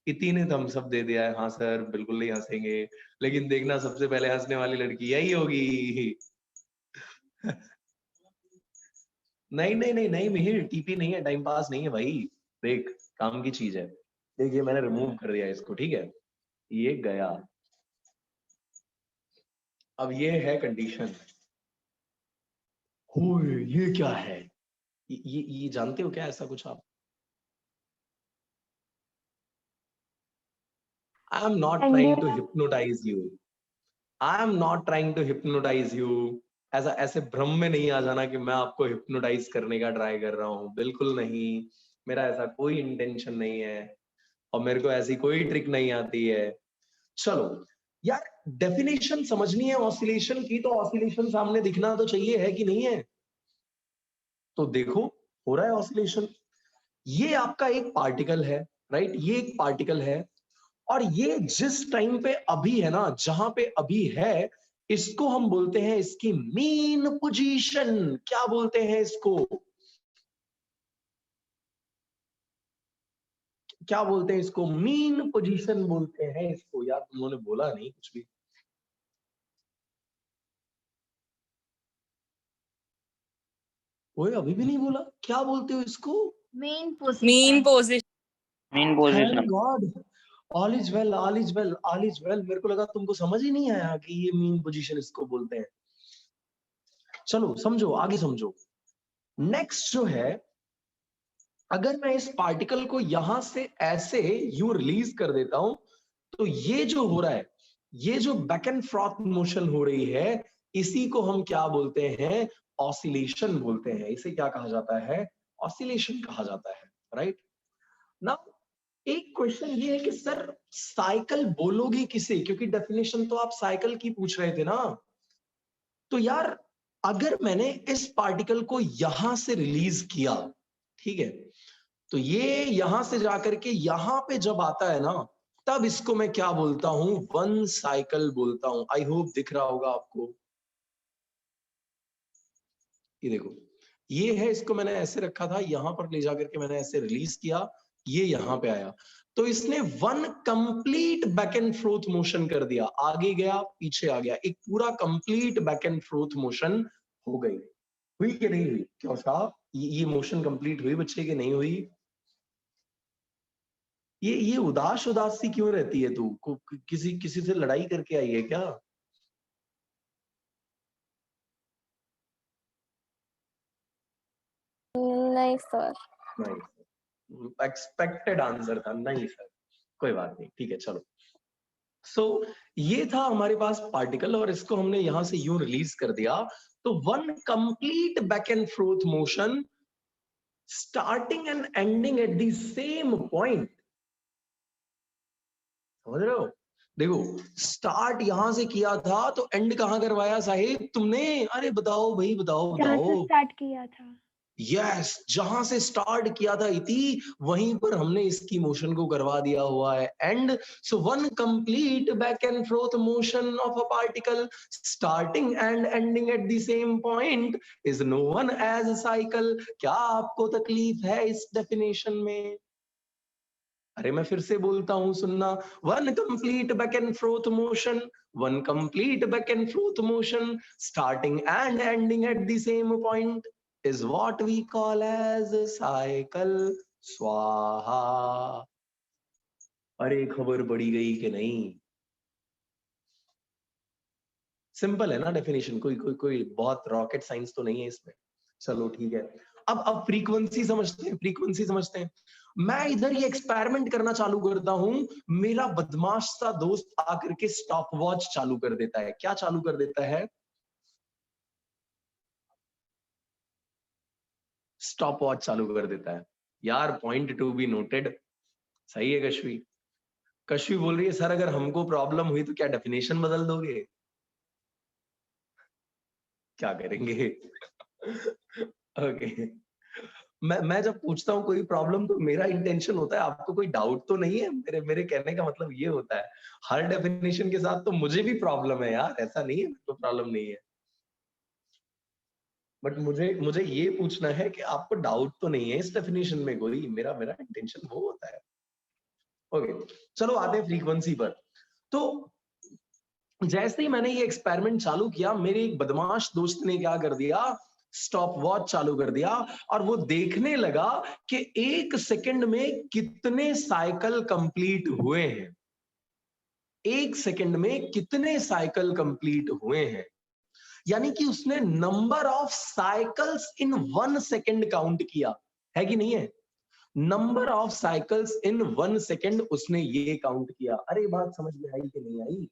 इतनी ने थम्स अप दे दिया है, हाँ सर बिल्कुल नहीं हंसेंगे, लेकिन देखना सबसे पहले हंसने वाली लड़की यही होगी। नहीं नहीं नहीं नहीं मिहिर, टीपी नहीं है, टाइम पास नहीं है भाई, देख काम की चीज है। देखिए मैंने रिमूव कर दिया इसको, ठीक है, ये गया। अब ये है कंडीशन। ओए ये क्या है, ये जानते हो क्या ऐसा कुछ आप? I am not trying to hypnotise you, I am not trying to hypnotise you. ऐसा ऐसे भ्रम में नहीं आ जाना कि मैं आपको हिप्नोटाइज करने का ट्राई कर रहा हूं, बिल्कुल नहीं। मेरा ऐसा कोई इंटेंशन नहीं है और मेरे को ऐसी कोई ट्रिक नहीं आती है। चलो यार, डेफिनेशन समझनी है ऑसिलेशन की, तो ऑसिलेशन सामने दिखना तो चाहिए, है कि नहीं है? तो देखो, हो रहा है ऑसिलेशन। ये आपका एक पार्टिकल है, राइट? ये एक पार्टिकल है और ये जिस टाइम पे अभी है ना, जहां पे अभी है, इसको हम बोलते हैं इसकी मीन पोजीशन। क्या बोलते हैं इसको? क्या बोलते हैं इसको? मीन पोजीशन बोलते हैं इसको। यार तुमने बोला नहीं कुछ भी। ओए अभी भी नहीं बोला, क्या बोलते हो इसको? Main mean position. Position. Mean thank position. God, all is well, all is well, all is well. मेरे को लगा तुमको समझ ही नहीं आया कि ये मीन पोजीशन इसको बोलते हैं। चलो समझो, आगे समझो। नेक्स्ट जो है, अगर मैं इस पार्टिकल को यहां से ऐसे यूं रिलीज कर देता हूं, तो ये जो हो रहा है, ये जो बैक एंड फ्रॉथ मोशन हो रही है, इसी को हम क्या बोलते हैं? ऑसिलेशन बोलते हैं। इसे क्या कहा जाता है? ऑसिलेशन कहा जाता है, राइट? नाउ एक क्वेश्चन ये है कि सर साइकिल बोलोगे किसे? क्योंकि डेफिनेशन तो आप साइकिल की पूछ रहे थे ना। तो यार अगर मैंने इस पार्टिकल को यहां से रिलीज किया, ठीक है, तो ये यहां से जाकर के यहां पे जब आता है ना, तब इसको मैं क्या बोलता हूं? वन साइकिल बोलता हूं। आई होप दिख रहा होगा आपको। ये देखो, ये है, इसको मैंने ऐसे रखा था, यहां पर ले जाकर के मैंने ऐसे रिलीज किया, ये यहां पे आया, तो इसने one complete back and forth motion कर दिया। आगे गया, पीछे आ गया, एक पूरा complete back and forth motion हो गई। हुई कि नहीं हुई? क्यों साहब, ये मोशन कंप्लीट हुई बच्चे की नहीं हुई? ये उदास उदास सी क्यों रहती है तू? किसी किसी से लड़ाई करके आई है क्या? नहीं सर। नहीं, एक्सपेक्टेड आंसर था। नहीं सर, कोई बात नहीं, ठीक है, चलो। सो ये था हमारे पास पार्टिकल और इसको हमने यहां से यूं रिलीज कर दिया, तो one complete back and forth motion starting and ending at the same point. समझ रहे हो? देखो, स्टार्ट यहां से किया था तो एंड कहां करवाया साहिब तुमने? अरे बताओ भाई, बताओ जहाँ से बताओ। स्टार्ट किया था। यस, जहां से स्टार्ट किया था इति, वहीं पर हमने इसकी मोशन को करवा दिया हुआ है and. So one complete back and forth motion of a particle starting and ending at the same point is known as a cycle. क्या आपको तकलीफ है इस डेफिनेशन में? अरे मैं फिर से बोलता हूं, सुनना। One complete back and forth motion, one complete back and forth motion starting and ending at the same point is what we call as a cycle. स्वाहा। अरे खबर बढ़ी गई कि नहीं? सिंपल है ना डेफिनेशन, कोई बहुत रॉकेट साइंस तो नहीं है इसमें। चलो ठीक है, अब फ्रीक्वेंसी समझते हैं, फ्रीक्वेंसी समझते हैं। मैं इधर ये एक्सपेरिमेंट करना चालू करता हूं, मेरा बदमाश सा दोस्त आकर के स्टॉप वॉच चालू कर देता है। क्या चालू कर देता है? स्टॉप वॉच चालू कर देता है। यार पॉइंट टू बी नोटेड। सही है कश्वी? कश्वी बोल रही है सर अगर हमको प्रॉब्लम हुई तो क्या डेफिनेशन बदल दोगे? क्या करेंगे? ओके। मैं जब पूछता हूँ कोई प्रॉब्लम, तो मेरा इंटेंशन होता है आपको कोई डाउट तो नहीं है। मेरे मेरे कहने का मतलब ये होता है, हर डेफिनेशन के साथ तो मुझे भी प्रॉब्लम है यार, ऐसा नहीं है मेरे को प्रॉब्लम नहीं है। बट मुझे मुझे ये पूछना है कि आपको डाउट तो नहीं है इस डेफिनेशन में कोई? मेरा मेरा इंटेंशन वो होता है। ओके, चलो आते हैं फ्रीक्वेंसी पर। तो जैसे ही मैंने ये एक्सपेरिमेंट चालू किया, मेरे एक बदमाश दोस्त ने क्या कर दिया? स्टॉप वॉच चालू कर दिया और वो देखने लगा कि एक सेकंड में कितने साइकिल कंप्लीट हुए हैं। एक सेकंड में कितने साइकिल कंप्लीट हुए हैं, यानी कि उसने number of cycles in 1 second count किया, है कि नहीं है? Number of cycles in 1 second उसने ये काउंट किया। अरे बात समझ में आई कि नहीं आई?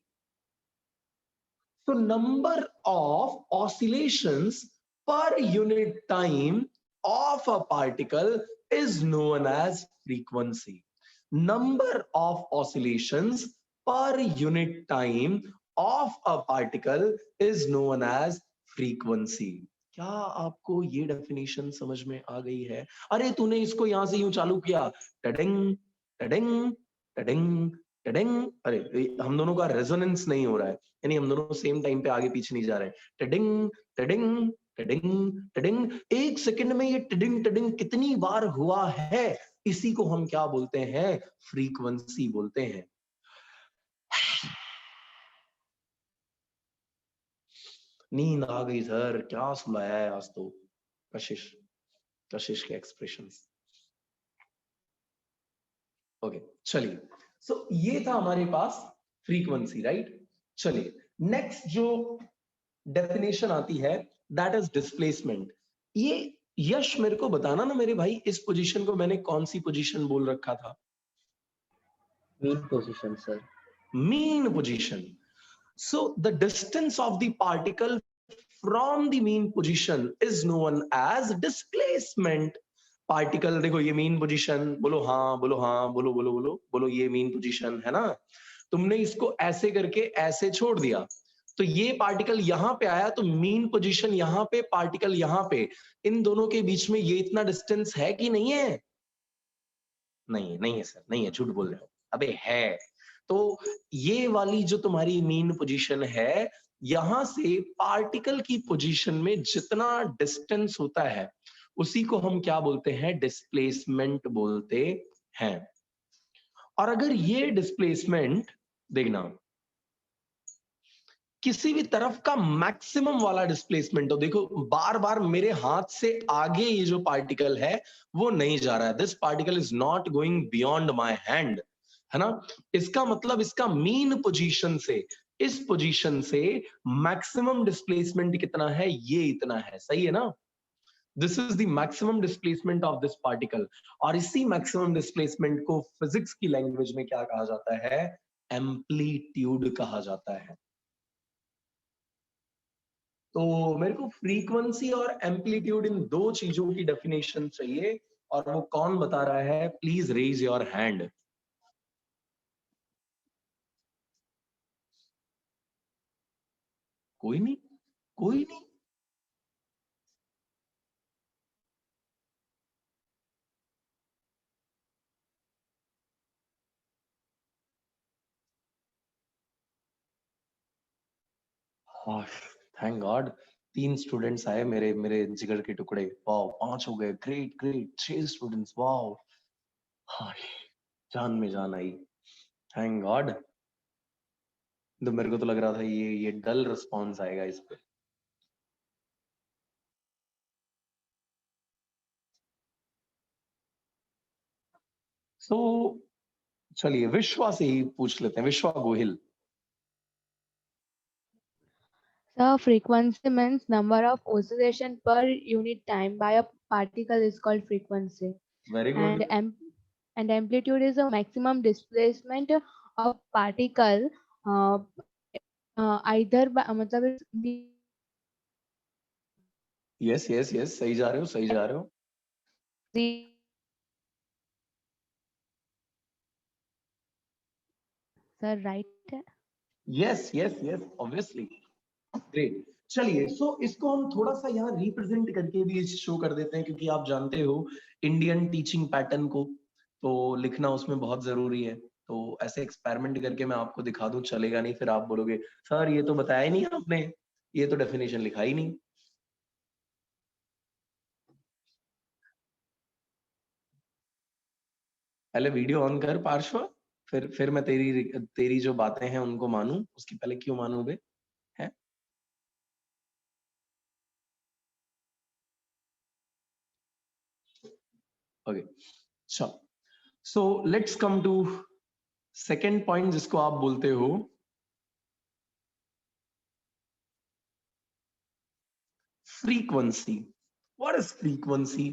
So number of oscillations per unit time of a particle is known as frequency. Number of oscillations per unit time of a particle is known as frequency. क्या आपको ये डेफिनेशन समझ में आ गई है? अरे तूने इसको यहां से यूं चालू किया, टडिंग टडिंग टडिंग टडिंग, अरे हम दोनों का रेजोनेंस नहीं हो रहा है, यानी हम दोनों सेम टाइम पे आगे पीछे नहीं जा रहे हैं. टडिंग टडिंग टडिंग टडिंग, एक सेकंड में ये टडिंग टडिंग कितनी बार हुआ है, इसी को हम क्या बोलते हैं? फ्रीक्वेंसी बोलते हैं. नींद आ गई सर, क्या सुलाया है आज तो. कशिश कशिश के एक्सप्रेशंस. ओके चलिए, सो ये था हमारे पास फ्रीक्वेंसी, राइट. चलिए नेक्स्ट जो डेफिनेशन आती है दैट इज डिस्प्लेसमेंट. ये यश मेरे को बताना ना मेरे भाई, इस पोजीशन को मैंने कौन सी पोजीशन बोल रखा था? Mean position sir. Mean position. So the distance of the particle from the mean position is known as displacement. Particle देखो ये मीन पोजीशन, बोलो हाँ बोलो हाँ, बोलो बोलो बोलो बोलो, ये मीन पोजीशन है ना. तुमने इसको ऐसे करके ऐसे छोड़ दिया, तो ये पार्टिकल यहाँ पे आया, तो मीन पोजीशन यहाँ पे, पार्टिकल यहाँ पे, इन दोनों के बीच में ये इतना डिस्टेंस है कि नहीं है? नहीं है, नहीं है सर, नहीं है, झूठ बोल रहे हो. अबे है. तो ये वाली जो तुम्हारी मीन पोजीशन है, यहां से पार्टिकल की पोजीशन में जितना डिस्टेंस होता है उसी को हम क्या बोलते हैं? डिस्प्लेसमेंट बोलते हैं. और अगर ये डिस्प्लेसमेंट देखना, किसी भी तरफ का मैक्सिमम वाला डिस्प्लेसमेंट हो, देखो बार बार मेरे हाथ से आगे ये जो पार्टिकल है वो नहीं जा रहा है. This particle is not going beyond my hand, है ना. इसका मतलब इसका मीन पोजीशन से, इस पोजीशन से मैक्सिमम डिस्प्लेसमेंट कितना है? ये इतना है. सही है ना. This is the maximum displacement of this particle. और इसी मैक्सिमम डिस्प्लेसमेंट को फिजिक्स की लैंग्वेज में क्या कहा जाता है? एम्पलीट्यूड कहा जाता है. तो मेरे को फ्रीक्वेंसी और एम्पलीट्यूड, इन दो चीजों की डेफिनेशन चाहिए, और वो कौन बता रहा है? Please raise your hand. कोई नहीं, कोई नहीं. थैंक गॉड, 3 स्टूडेंट्स आए मेरे मेरे जिगर के टुकड़े. वाओ, 5 हो गए. Great great. 6 स्टूडेंट्स. वाओ, हाँ, जान में जान आई. Thank God. तो मेरे को तो लग रहा था ये डल रिस्पॉन्स आएगा इस पे. सो चलिए विश्वा से ही पूछ लेते हैं. विश्वा Gohil. The frequency means number of oscillation per unit time by a particle is called frequency. Very good. And amplitude is a maximum displacement of particle either by मतलब यस यस यस, सही जा रहे हो, सही जा रहे हो. sir right है. Yes yes yes, obviously. Great. चलिए, सो इसको हम थोड़ा सा यहाँ रिप्रेजेंट करके भी शो कर देते हैं, क्योंकि आप जानते हो इंडियन टीचिंग पैटर्न को, तो लिखना उसमें बहुत जरूरी है. तो ऐसे एक्सपेरिमेंट करके मैं आपको दिखा दूं, चलेगा नहीं, फिर आप बोलोगे सर ये तो बताया ही नहीं आपने, ये तो डेफिनेशन लिखा ही नहीं. पहले वीडियो ऑन कर पार्श्व, फिर मैं तेरी जो बातें हैं उनको मानूं. उसकी पहले क्यों मानूं बे? है okay. So let's come to second point, जिसको आप बोलते हो frequency. What is frequency?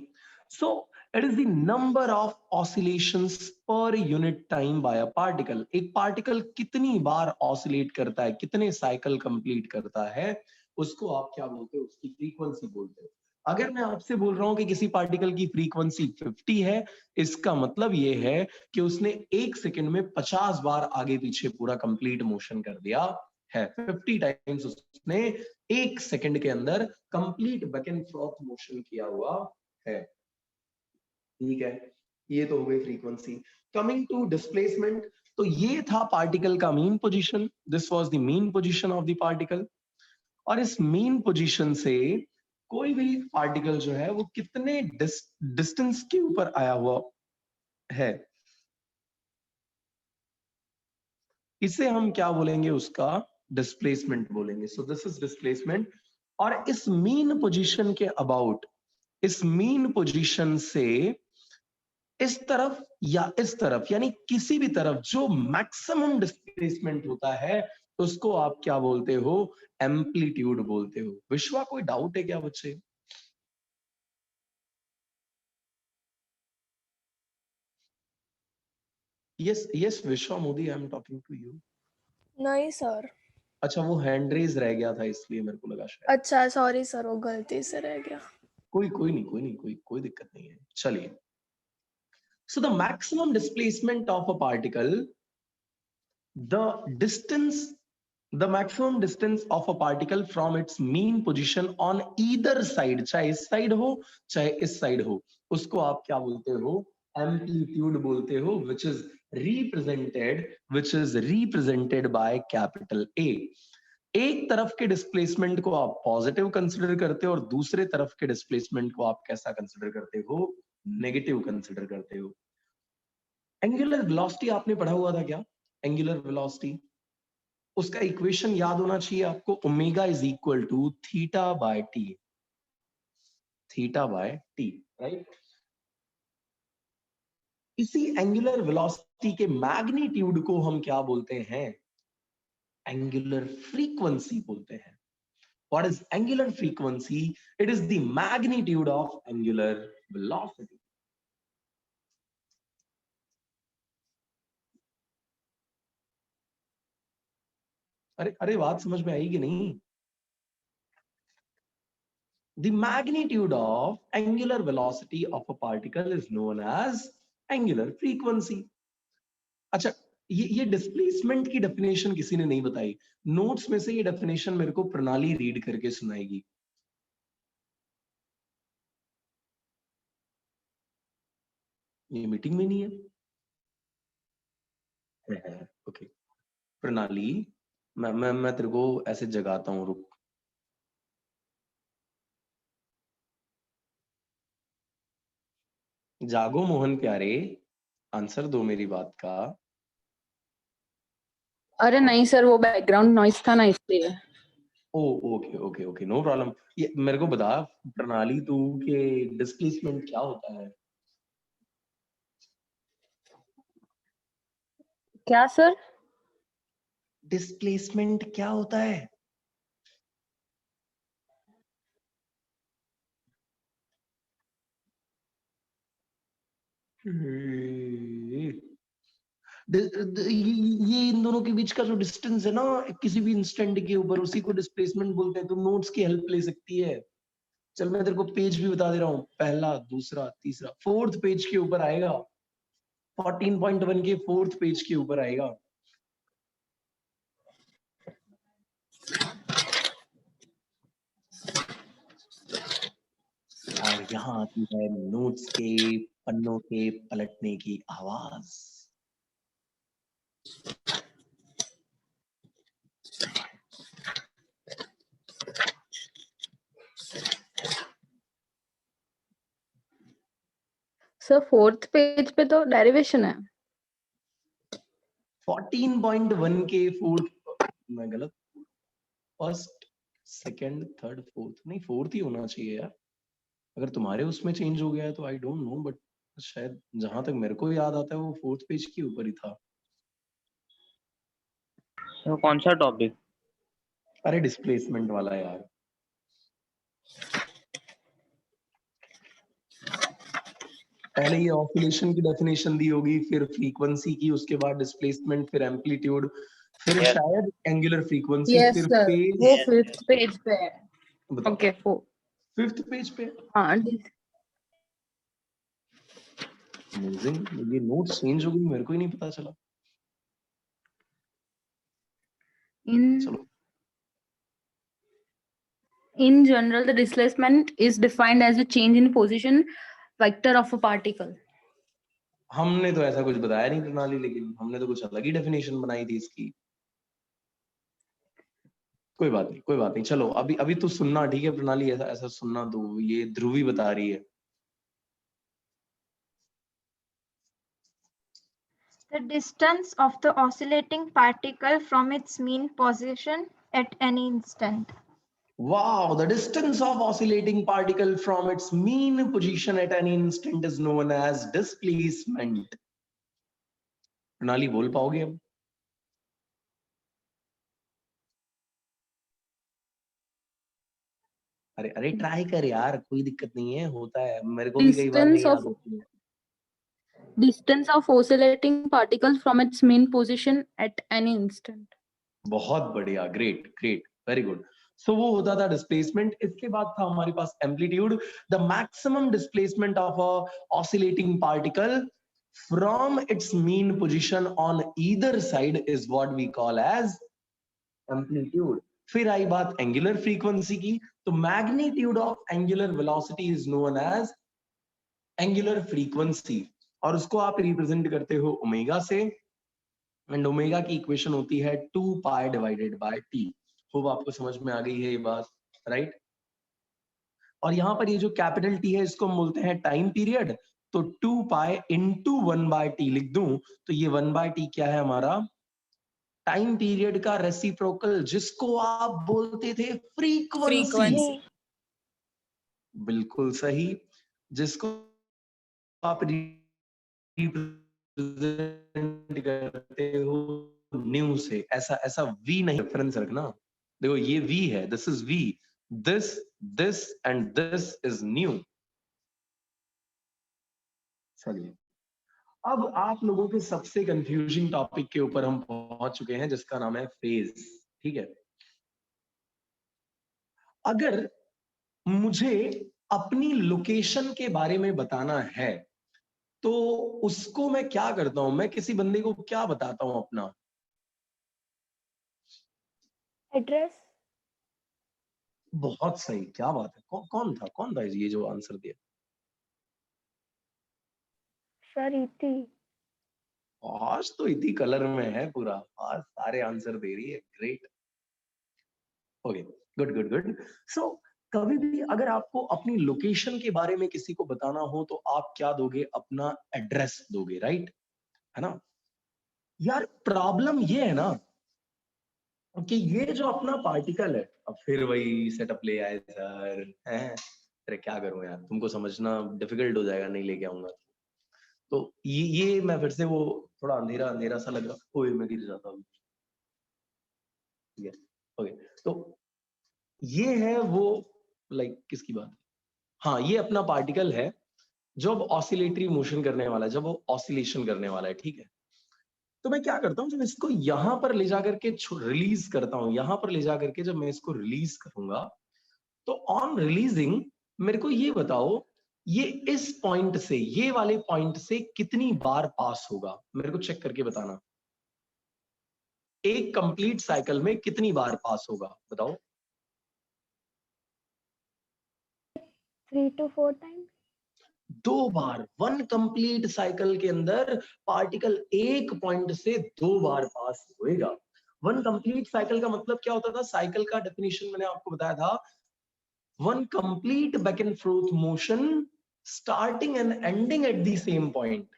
So it is the number of oscillations per unit time by a particle. एक पार्टिकल कितनी बार ऑसिलेट करता है, कितने साइकिल कंप्लीट करता है, उसको आप क्या बोलते हो? उसकी फ्रीक्वेंसी बोलते हो. अगर मैं आपसे बोल रहा हूं कि किसी पार्टिकल की फ्रीक्वेंसी 50 है, इसका मतलब ये है कि उसने 1 सेकंड में 50 बार आगे पीछे पूरा कंप्लीट मोशन कर दिया है। 50 टाइम्स उसने 1 सेकंड के अंदर complete back and froth motion किया हुआ है। ठीक है, ये तो हो गई फ्रीक्वेंसी। कमिंग टू डिस्प्लेसमेंट, तो ये था पार्टिकल का mean position, this was the mean position of the particle. और इस मीन पोजीशन से कोई भी पार्टिकल जो है वो कितने डिस्टेंस के ऊपर आया हुआ है, इसे हम क्या बोलेंगे, उसका डिस्प्लेसमेंट बोलेंगे। So this is displacement. और इस मीन पोजीशन के अबाउट, इस मीन पोजीशन से इस तरफ या इस तरफ, यानी किसी भी तरफ जो मैक्सिमम डिस्प्लेसमेंट होता है उसको आप क्या बोलते हो, एम्पलीट्यूड बोलते हो। विश्वा, कोई डाउट है क्या बच्चे? Yes yes Vishwa Modi, I am talking to you. नहीं सर। अच्छा, वो हैंड रेज रह गया था इसलिए मेरे को लगा शायद। अच्छा सॉरी सर, वो गलती से रह गया। कोई नहीं, कोई दिक्कत नहीं है, चलिए। So the maximum displacement of a particle, the maximum distance of a particle from its mean position on either side, चाहे इस साइड हो चाहे इस साइड हो, उसको आप क्या बोलते हो, एम्पलीट्यूड बोलते हो, which is represented by capital A। एक तरफ के डिस्प्लेसमेंट को आप पॉजिटिव कंसिडर करते हो और दूसरे तरफ के डिस्प्लेसमेंट को आप कैसा कंसिडर करते हो, नेगेटिव कंसिडर करते हो। एंगुलर वेलोसिटी आपने पढ़ा हुआ था क्या? एंगुलर वेलोसिटी, उसका इक्वेशन याद होना चाहिए आपको, omega is equal to theta by t, right. इसी एंगुलर वेलोसिटी के मैग्नीट्यूड को हम क्या बोलते हैं, एंगुलर फ्रीक्वेंसी बोलते हैं। What is angular frequency? It is the magnitude of angular velocity. अरे बात समझ में आई कि नहीं? The magnitude of angular velocity of a particle is known as angular frequency. अच्छा, ये डिस्प्लेसमेंट की डेफिनेशन किसी ने नहीं बताई। नोट्स में से ये डेफिनेशन मेरे को प्रणाली रीड करके सुनाएगी। ये मीटिंग में नहीं है? ओके, प्रणाली, मैं तेरे को ऐसे जगाता हूँ, रुक। जागो मोहन प्यारे, आंसर दो मेरी बात का। अरे नहीं सर, वो बैकग्राउंड नॉइस था ना इसलिए। Okay, no problem. ये मेरे को बता प्रणाली तू के डिस्प्लेसमेंट क्या होता है? क्या सर? डिस्प्लेसमेंट क्या होता है? ये इन दोनों के बीच का जो डिस्टेंस है ना, किसी भी इंस्टेंट के ऊपर, उसी को डिस्प्लेसमेंट बोलते हैं। तो नोट्स की हेल्प ले सकती है। चल मैं तेरे को पेज भी बता दे रहा हूँ, पहला, दूसरा, तीसरा, 4th पेज के ऊपर आएगा, 14.1 के 4th पेज के ऊपर आएगा। और यहाँ आती है नोट्स के पन्नों के पलटने की आवाज। सर 4th पेज पे तो डेरिवेशन है। 14.1 के 4th, मैं गलत, 1st, 2nd, 3rd, 4th, नहीं 4th ही होना चाहिए यार। अगर तुम्हारे उसमें चेंज हो गया है तो आई डोंट नो, बट शायद जहां तक मेरे को याद आता है वो 4th पेज के ऊपर ही था। तो कौन सा टॉपिक? अरे डिस्प्लेसमेंट वाला यार। पहले ये ऑसिलेशन की डेफिनेशन दी होगी, फिर फ्रीक्वेंसी की, उसके बाद डिस्प्लेसमेंट, फिर एम्पलीट्यूड, फिर Yes. शायद एंगुलर फ्रीक्वेंसी, यस फिर सर, फेज। वो 5th पेज पे है। बताओ। ओके, 5th पेज पे। हाँ अमेजिंग, ये नोट चेंज हो गई, मेरे को ही नहीं पता चला। in चलो in general the displacement is defined as a change in position vector of a particle. हमने तो ऐसा कुछ बताया नहीं प्रणाली, लेकिन हमने तो कुछ अलग ही डेफिनेशन बनाई थी इसकी। कोई बात नहीं, कोई बात नहीं, चलो अभी अभी तो सुनना, ठीक है प्रणाली, ऐसा ऐसा सुनना। तो ये ध्रुवी बता रही है। The distance of the oscillating particle from its mean position at any instant. Wow, the distance of oscillating particle from its mean position at any instant is known as displacement. प्रणाली बोल पाओगे अब? अरे अरे ट्राई कर यार, कोई दिक्कत नहीं है, होता है, मेरे को भी कई बार नहीं याद होती है। Distance of oscillating particle from its mean position at any instant. बहुत बढ़िया, great great, very good. So वो होता था डिस्प्लेसमेंट। इसके बाद था हमारे पास amplitude. The maximum displacement of a oscillating particle from its mean position on either side is what we call as amplitude. फिर आई बात एंगुलर फ्रीक्वेंसी की, तो magnitude of angular velocity is known as angular frequency, और उसको आप represent करते हो ओमेगा से, एंड ओमेगा की इक्वेशन होती है 2 पाई डिवाइडेड बाय टी। होप आपको समझ में आ गई है ये बात, राइट? और यहाँ पर ये जो कैपिटल टी है इसको हम बोलते हैं टाइम पीरियड। तो 2 पाई इंटू 1 बाय टी लिख दूं तो ये 1 बाय टी क्या है हमारा? टाइम पीरियड का रेसिप्रोकल, जिसको आप बोलते थे फ्रीक्वेंसी। फ्रीक्वेंसी। बिल्कुल सही, जिसको आप करते हो न्यू से। ऐसा ऐसा वी नहीं, रेफरेंस रखना। देखो ये वी है, this is V, this and this is new. चलिए, अब आप लोगों के सबसे कंफ्यूजिंग टॉपिक के ऊपर हम पहुंच चुके हैं, जिसका नाम है फेज। ठीक है, अगर मुझे अपनी लोकेशन के बारे में बताना है तो उसको मैं क्या करता हूं? मैं किसी बंदे को क्या बताता हूं अपना? एड्रेस। बहुत सही, क्या बात है। कौन था ये जो आंसर दिया? सर इति। आज तो इति कलर में है पूरा, आज सारे आंसर दे रही है, great. Okay, good good good. So कभी भी अगर आपको अपनी लोकेशन के बारे में किसी को बताना हो तो आप क्या दोगे? अपना एड्रेस दोगे, राइट? है ना यार? प्रॉब्लम ये है ना कि ये जो अपना पार्टिकल है, अब फिर वही सेटअप ले आए सर, हैं? अरे क्या करूं यार, तुमको समझना डिफिकल्ट हो जाएगा, नहीं लेके आऊंगा। तो ये मैं फिर से वो थोड़ा अंधेरा अंधेरा सा लग रहा, ओए मैं गिर जाता हूँ। ओके, तो ये है वो, लाइक किसकी बात है? हाँ, ये अपना पार्टिकल है जो अब ऑसिलेटरी मोशन करने वाला है, जब वो ऑसिलेशन करने वाला है, ठीक है? तो मैं क्या करता हूँ, जब इसको यहां पर ले जाकर के रिलीज करता हूँ, यहां पर ले जाकर के जब मैं इसको रिलीज करूंगा, तो ऑन रिलीजिंग मेरे को ये बताओ, ये इस पॉइंट से, ये वाले पॉइंट से कितनी बार पास होगा? मेरे को चेक करके बताना। एक कंप्लीट साइकिल में कितनी बार पास होगा बताओ? 3 to 4 times. 2 bar. 1 complete cycle के अंदर पार्टिकल एक पॉइंट से 2 बार पास होएगा। 1 कंप्लीट साइकिल का मतलब क्या होता था? साइकिल का डेफिनेशन मैंने आपको बताया था, 1 complete back and forth motion starting and ending at the same point.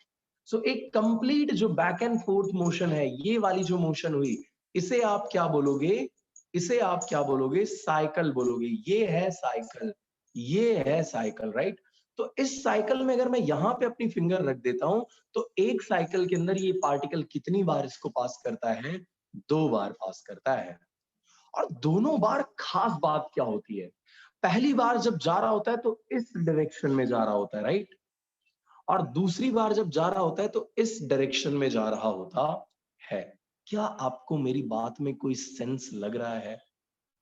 So एक कंप्लीट जो बैक एंड फोर्थ मोशन है, ये वाली जो मोशन हुई, इसे आप क्या बोलोगे? इसे आप क्या बोलोगे? साइकिल बोलोगे। ये है साइकिल, ये है साइकिल, राइट? तो इस साइकिल में अगर मैं यहां पे अपनी फिंगर रख देता हूं तो एक साइकिल के अंदर ये पार्टिकल कितनी बार इसको पास करता है? 2 बार पास करता है। और दोनों बार खास बात क्या होती है? पहली बार जब जा रहा होता है तो इस डायरेक्शन में जा रहा होता है, राइट? और दूसरी बार जब जा रहा होता है तो इस डायरेक्शन में जा रहा होता है। क्या आपको मेरी बात में कोई सेंस लग रहा है?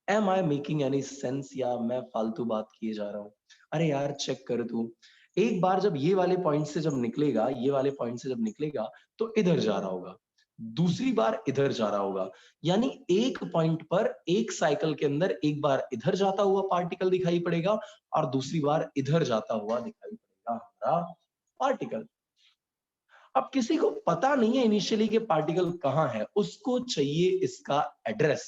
Am I making any sense या मैं फालतू बात किए जा रहा हूँ? अरे यार चेक कर तू, एक बार जब ये वाले पॉइंट से जब निकलेगा, ये वाले पॉइंट से जब निकलेगा तो इधर जा रहा होगा, दूसरी बार इधर जा रहा होगा, यानी एक पॉइंट पर एक साइकिल के अंदर एक बार इधर जाता हुआ पार्टिकल दिखाई पड़ेगा और दूसरी बार इधर जाता हुआ दिखाई पड़ेगा हमारा पार्टिकल। अब किसी को पता नहीं है इनिशियली कि पार्टिकल कहां है, उसको चाहिए इसका एड्रेस,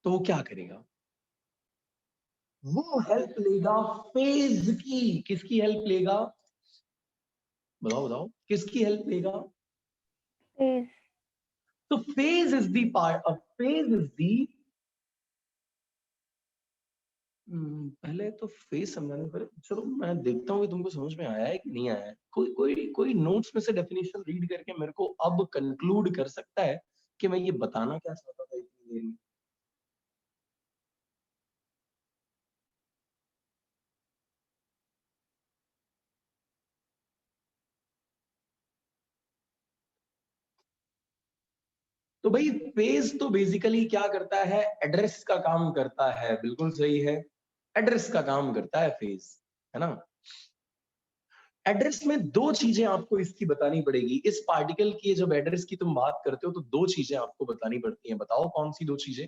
तो वो क्या करेगा? वो हेल्प लेगा फेज की। किसकी हेल्प लेगा? बताओ बताओ, किसकी हेल्प लेगा? Phase. तो phase is the part of phase is the, पहले तो फेज समझाने पर, चलो मैं देखता हूँ कि तुमको समझ में आया है कि नहीं आया है। कोई कोई कोई नोट्स में से डेफिनेशन रीड करके मेरे को अब कंक्लूड कर सकता है कि मैं ये बताना क्या चाहता था इतनी देर में? तो भाई फेज तो बेसिकली क्या करता है? एड्रेस का काम करता है, बिल्कुल सही है, एड्रेस का काम करता है फेज, है ना। एड्रेस में दो चीजें आपको इसकी बतानी पड़ेगी, इस पार्टिकल की जब एड्रेस की तुम बात करते हो तो दो चीजें आपको बतानी पड़ती हैं। बताओ कौन सी दो चीजें?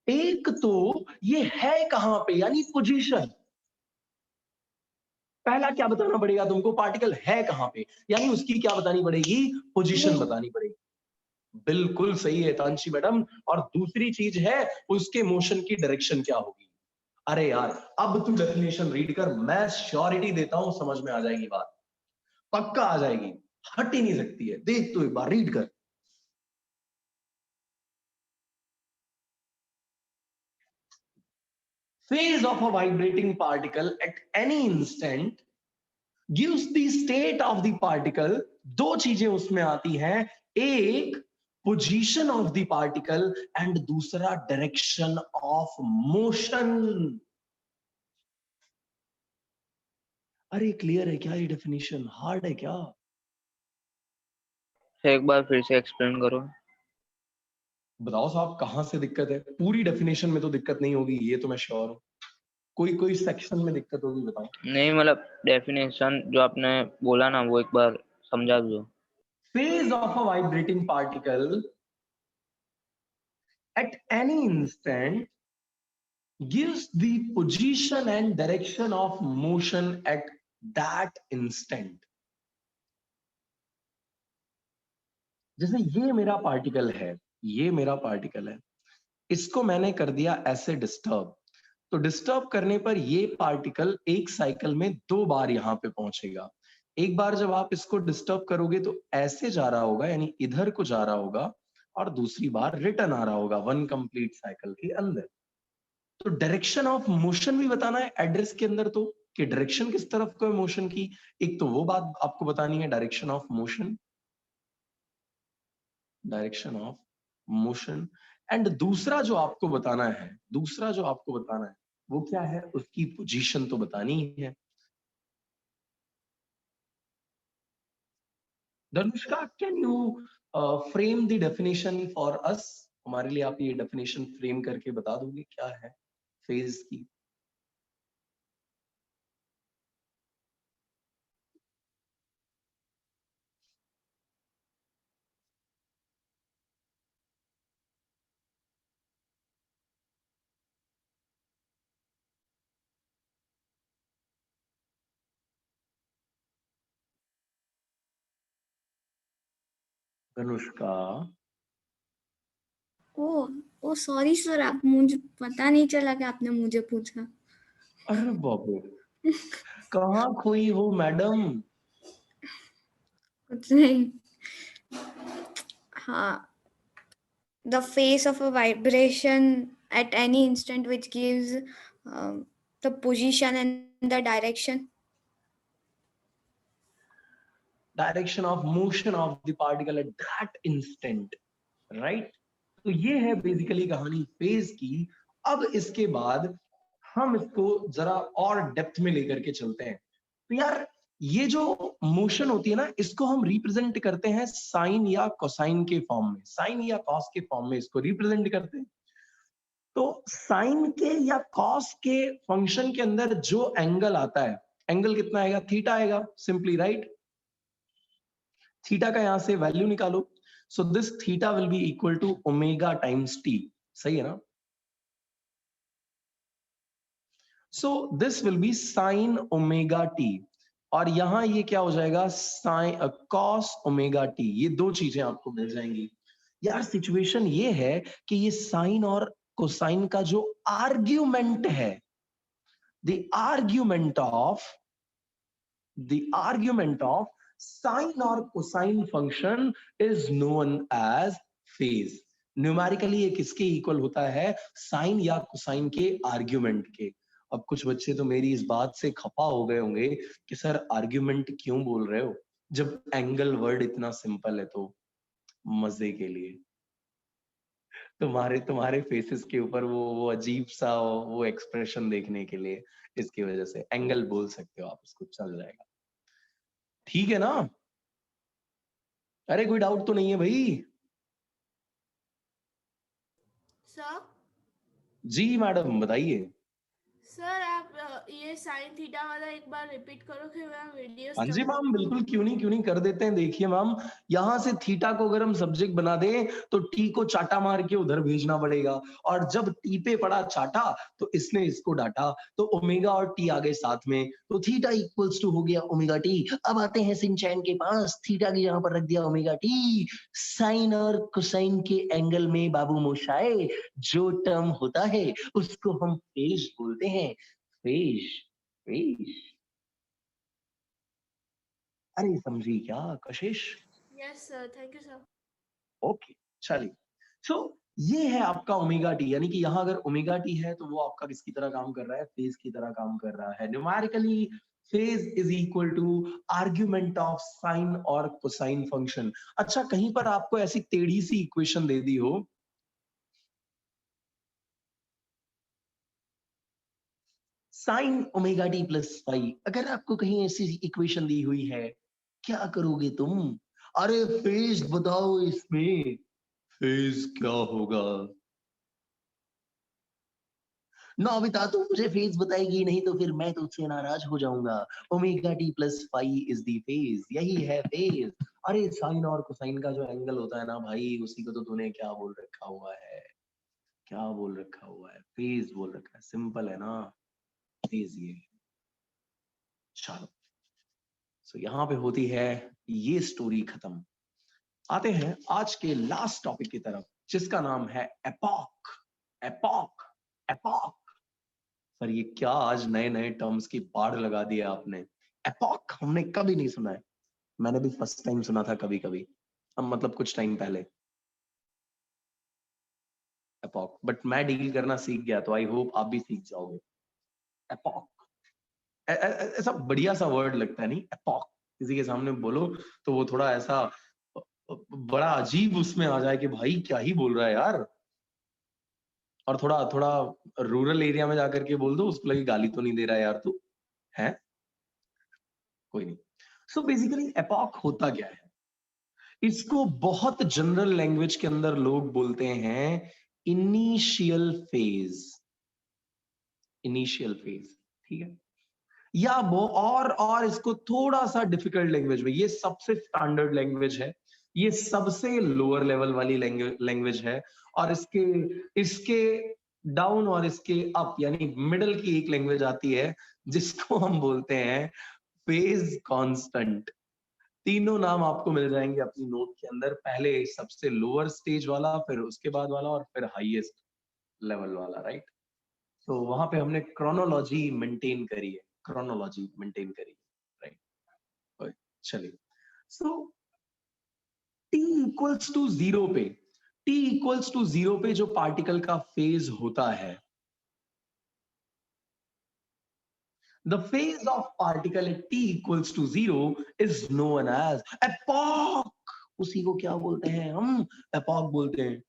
एक तो ये है कहां पे, यानी पोजीशन। पहला क्या बताना पड़ेगा तुमको? पार्टिकल है कहां पे, यानी उसकी क्या बतानी पड़ेगी? पोजीशन बतानी पड़ेगी। बिल्कुल सही है तांशी मैडम। और दूसरी चीज है उसके मोशन की डायरेक्शन क्या होगी। अरे यार अब तू डेफिनेशन रीड कर, मैं श्योरिटी देता हूं समझ में आ जाएगी बात, पक्का आ जाएगी, हट ही नहीं सकती है। देख तो एक बार रीड कर। Phase of a vibrating particle at any instant gives the state of the particle। दो चीजें उसमें आती हैं, एक position of the particle and दूसरा डायरेक्शन ऑफ मोशन। अरे क्लियर है क्या? ये डेफिनेशन हार्ड है क्या? एक बार फिर से एक्सप्लेन करो। बताओ साहब कहां से दिक्कत है? पूरी डेफिनेशन में तो दिक्कत नहीं होगी, ये तो मैं श्योर हूं। कोई कोई सेक्शन में दिक्कत होगी, बताओ। नहीं मतलब डेफिनेशन जो आपने बोला ना वो एक बार समझा दो। Phase of a vibrating particle at any instant gives the position and direction of motion at that instant। जैसे ये मेरा पार्टिकल है, ये मेरा पार्टिकल है, इसको मैंने कर दिया ऐसे डिस्टर्ब, तो डिस्टर्ब करने पर ये पार्टिकल एक साइकिल में दो बार यहां पे पहुंचेगा। एक बार जब आप इसको डिस्टर्ब करोगे तो ऐसे जा रहा होगा, यानी इधर को जा रहा होगा, और दूसरी बार रिटर्न आ रहा होगा वन कंप्लीट साइकिल के अंदर। तो डायरेक्शन ऑफ मोशन भी बताना है एड्रेस के अंदर, तो कि डायरेक्शन किस तरफ को है मोशन की, एक तो वो बात आपको बतानी है, direction of motion, direction of motion. And दूसरा जो आपको बताना है, दूसरा जो आपको बताना है वो क्या है? उसकी पोजीशन तो बतानी ही है। Dhanushka can you frame the definition for us? हमारे लिए आप ये डेफिनेशन फ्रेम करके बता दोगे क्या है फेज की? धनुष्का ओ सॉरी सर, आप मुझे पता नहीं चला कि आपने मुझे पूछा। अरे बाबू कहाँ खोई हो मैडम? कुछ नहीं। हाँ, the phase of a vibration at any instant which gives the position and the direction. Direction of motion of the particle at that instant, right. तो ये है बेसिकली कहानी फेज की। अब इसके बाद हम इसको जरा और डेप्थ में लेकर के चलते हैं। तो यार ये जो मोशन होती है ना, इसको हम रिप्रेजेंट करते हैं साइन या कोसाइन के फॉर्म में, साइन या कॉस के फॉर्म में इसको रिप्रेजेंट करते हैं। तो साइन के या कॉस के फंक्शन के अंदर जो एंगल आता है, एंगल कितना आएगा? थीटा आएगा, सिंपली राइट। थीटा का यहां से वैल्यू निकालो, so this theta will be equal to omega times t, सही है ना? So this will be sine omega t, और यहां ये क्या हो जाएगा? Sine cos omega t. ये दो चीजें आपको मिल जाएंगी। यार सिचुएशन ये है कि ये साइन और कोसाइन का जो आर्ग्यूमेंट है, द आर्ग्यूमेंट ऑफ साइन और cosine function is known as phase. Numerically ये किसके इक्वल होता है? साइन या कोसाइन के आर्ग्यूमेंट के। अब कुछ बच्चे तो मेरी इस बात से खफा हो गए होंगे कि सर आर्ग्यूमेंट क्यों बोल रहे हो, जब एंगल वर्ड इतना सिंपल है। तो मजे के लिए तुम्हारे फेसेस के ऊपर वो अजीब सा वो एक्सप्रेशन देखने के लिए, इसकी वजह से एंगल बोल सकते हो आप उसको, चल जाएगा, ठीक है ना? अरे कोई डाउट तो नहीं है भाई? सर जी मैडम बताइए। सर आप ये साइन थीटा वाला एक बार रिपीट करो कि मैं वीडियो हाँ जी मैम, बिल्कुल, क्यों नहीं कर देते हैं। देखिए मैम, यहां से थीटा को अगर हम सब्जेक्ट बना दें तो टी को चाटा मार के उधर भेजना पड़ेगा, और जब टी पे पड़ा चाटा तो इसने इसको डांटा, तो ओमेगा और टी आ गए साथ में, तो थीटा इक्वल्स टू हो गया ओमेगा टी। अब आते हैं सिंचैन के पास, थीटा की जगह पर रख दिया ओमेगा टी। साइन और कोसाइन के एंगल में बाबू मोशाए जो टर्म होता है उसको हम फेज बोलते हैं। Phase, phase. अरे समझी क्या कशिश? Yes sir, thank you sir. Okay चलिए, सो ये है आपका ओमेगा टी, यानी कि यहाँ अगर ओमेगा टी है तो वो आपका किसकी तरह काम कर रहा है? फेज की तरह काम कर रहा है। Numerically phase is equal to argument of sine और कोसाइन फंक्शन। अच्छा, कहीं पर आपको ऐसी टेढ़ी सी इक्वेशन दे दी हो, sine omega t plus phi, अगर आपको कहीं ऐसी इक्वेशन दी हुई है, क्या करोगे तुम? अरे फेज बताओ, इसमें फेज क्या होगा? नौबिता तू मुझे फेज बताएगी नहीं तो फिर मैं तुझसे नाराज हो जाऊंगा। Omega t plus phi is the phase, यही है फेज। अरे साइन और कोसाइन का जो एंगल होता है ना भाई, उसी को तो तूने क्या बोल रखा हुआ है? क्या बोल रखा हुआ है? फेज बोल रखा है। सिंपल है ना, फेज ये। चलो, सो यहां पे होती है ये स्टोरी खत्म। आते हैं आज के लास्ट टॉपिक की तरफ, जिसका नाम है एपॉक। Epoch, epoch. सर ये क्या आज नए नए टर्म्स की बाढ़ लगा दी है आपने? एपॉक हमने कभी नहीं सुना है। मैंने भी फर्स्ट टाइम सुना था कभी कभी, अब मतलब कुछ टाइम पहले, एपॉक। बट मैं डील करना सीख गया, तो आई होप आप भी सीख जाओगे। एपॉक ऐसा बढ़िया सा वर्ड लगता है नहीं? एपॉक किसी के सामने बोलो तो वो थोड़ा ऐसा बड़ा अजीब उसमें आ जाए कि भाई क्या ही बोल रहा है यार। और थोड़ा थोड़ा रूरल एरिया में जाकर के बोल दो, उसको लगे गाली तो नहीं दे रहा है यार तू, है? कोई नहीं। सो बेसिकली एपॉक होता क्या है? इसको बहुत जनरल लैंग्वेज के अंदर लोग बोलते हैं इनिशियल फेज। इनिशियल फेज, ठीक है? या वो और इसको थोड़ा सा डिफिकल्ट लैंग्वेज में, ये सबसे स्टैंडर्ड लैंग्वेज है, ये सबसे लोअर लेवल वाली लैंग्वेज है, और इसके डाउन और इसके अप यानी मिडल की एक लैंग्वेज आती है जिसको हम बोलते हैं फेज कांस्टेंट। तीनों नाम आपको मिल जाएंगे अपनी नोट के अंदर, पहले सबसे लोअर स्टेज वाला, फिर उसके बाद वाला, और फिर हाईएस्ट लेवल वाला, राइट? तो वहां पे हमने क्रोनोलॉजी मेंटेन करी है, क्रोनोलॉजी मेंटेन करी, राइट? चलिए, so t equals to zero पे, t इक्वल्स टू जीरो पे जो पार्टिकल का फेज होता है, the phase of particle at t equals to zero is known as epoch. उसी को क्या बोलते हैं हम? एपॉक बोलते हैं।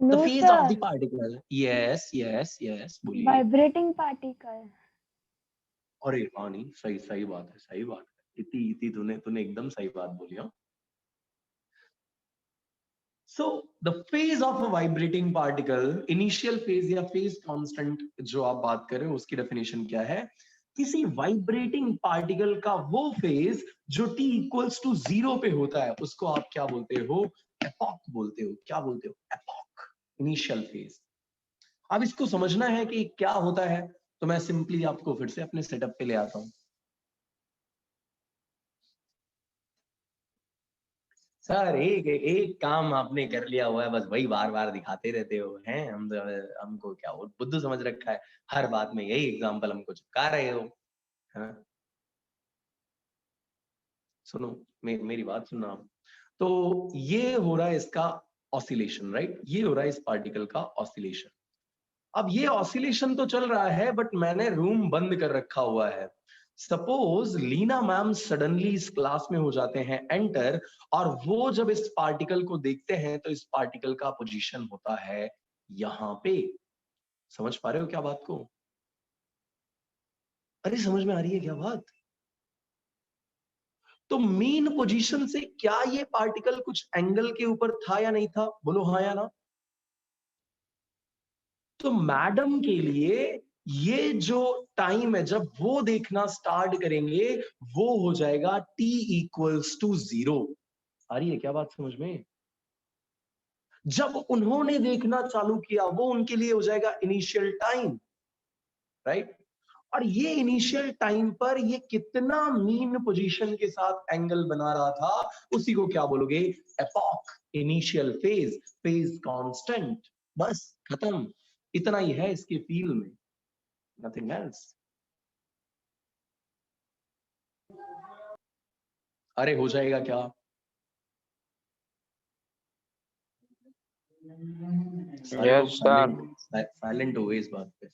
The phase of the particle. Yes, yes, yes. बोलिए। Vibrating particle. अरे हाँ नहीं, सही सही बात है, सही बात है, इति इति तूने एकदम सही बात बोली। हाँ, so the phase of a vibrating particle, initial phase या phase constant जो आप बात कर रहे हो उसकी डेफिनेशन क्या है? किसी वाइब्रेटिंग पार्टिकल का वो फेज जो t इक्वल्स टू 0 पे होता है उसको आप क्या बोलते हो? एपॉक बोलते हो। क्या बोलते हो? Epoch, initial phase. अब इसको समझना है कि क्या होता है, तो मैं सिंपली आपको फिर से अपने सेटअप पे ले आता हूं। सर एक काम आपने कर लिया हुआ है, बस वही बार बार दिखाते रहते हो हैं। हमको क्या बुद्धू समझ रखा है, हर बात में यही एग्जांपल हमको चिपका रहे हो, है ना? सुनो, मेरी बात सुनना आप। तो ये हो रहा है इसका ऑसिलेशन, राइट? ये हो रहा है इस पार्टिकल का ऑसिलेशन। अब ये ऑसिलेशन तो चल रहा है, बट मैंने रूम बंद कर रखा हुआ है। सपोज लीना मैम सडनली इस क्लास में हो जाते हैं एंटर, और वो जब इस पार्टिकल को देखते हैं तो इस पार्टिकल का पोजीशन होता है यहां पे। समझ पा रहे हो क्या बात को? अरे समझ में आ रही है क्या बात? तो मेन पोजीशन से क्या ये पार्टिकल कुछ एंगल के ऊपर था या नहीं था? बोलो हाँ या ना। तो मैडम के लिए ये जो टाइम है जब वो देखना स्टार्ट करेंगे वो हो जाएगा t इक्वल्स टू 0। आ रही है क्या बात समझ में? जब उन्होंने देखना चालू किया वो उनके लिए हो जाएगा इनिशियल टाइम, राइट? और ये इनिशियल टाइम पर ये कितना मीन पोजीशन के साथ एंगल बना रहा था उसी को क्या बोलोगे? Epoch, initial phase, phase constant. बस खत्म, इतना ही है इसके फील्ड में, नथिंग एल्स। अरे हो जाएगा क्या? Yes, sir. साइलेंट हो गए इस बात पे।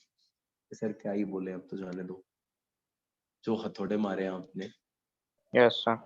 सर क्या ही बोले, अब तो जाने दो, जो हथौड़े मारे आपने। Yes, sir.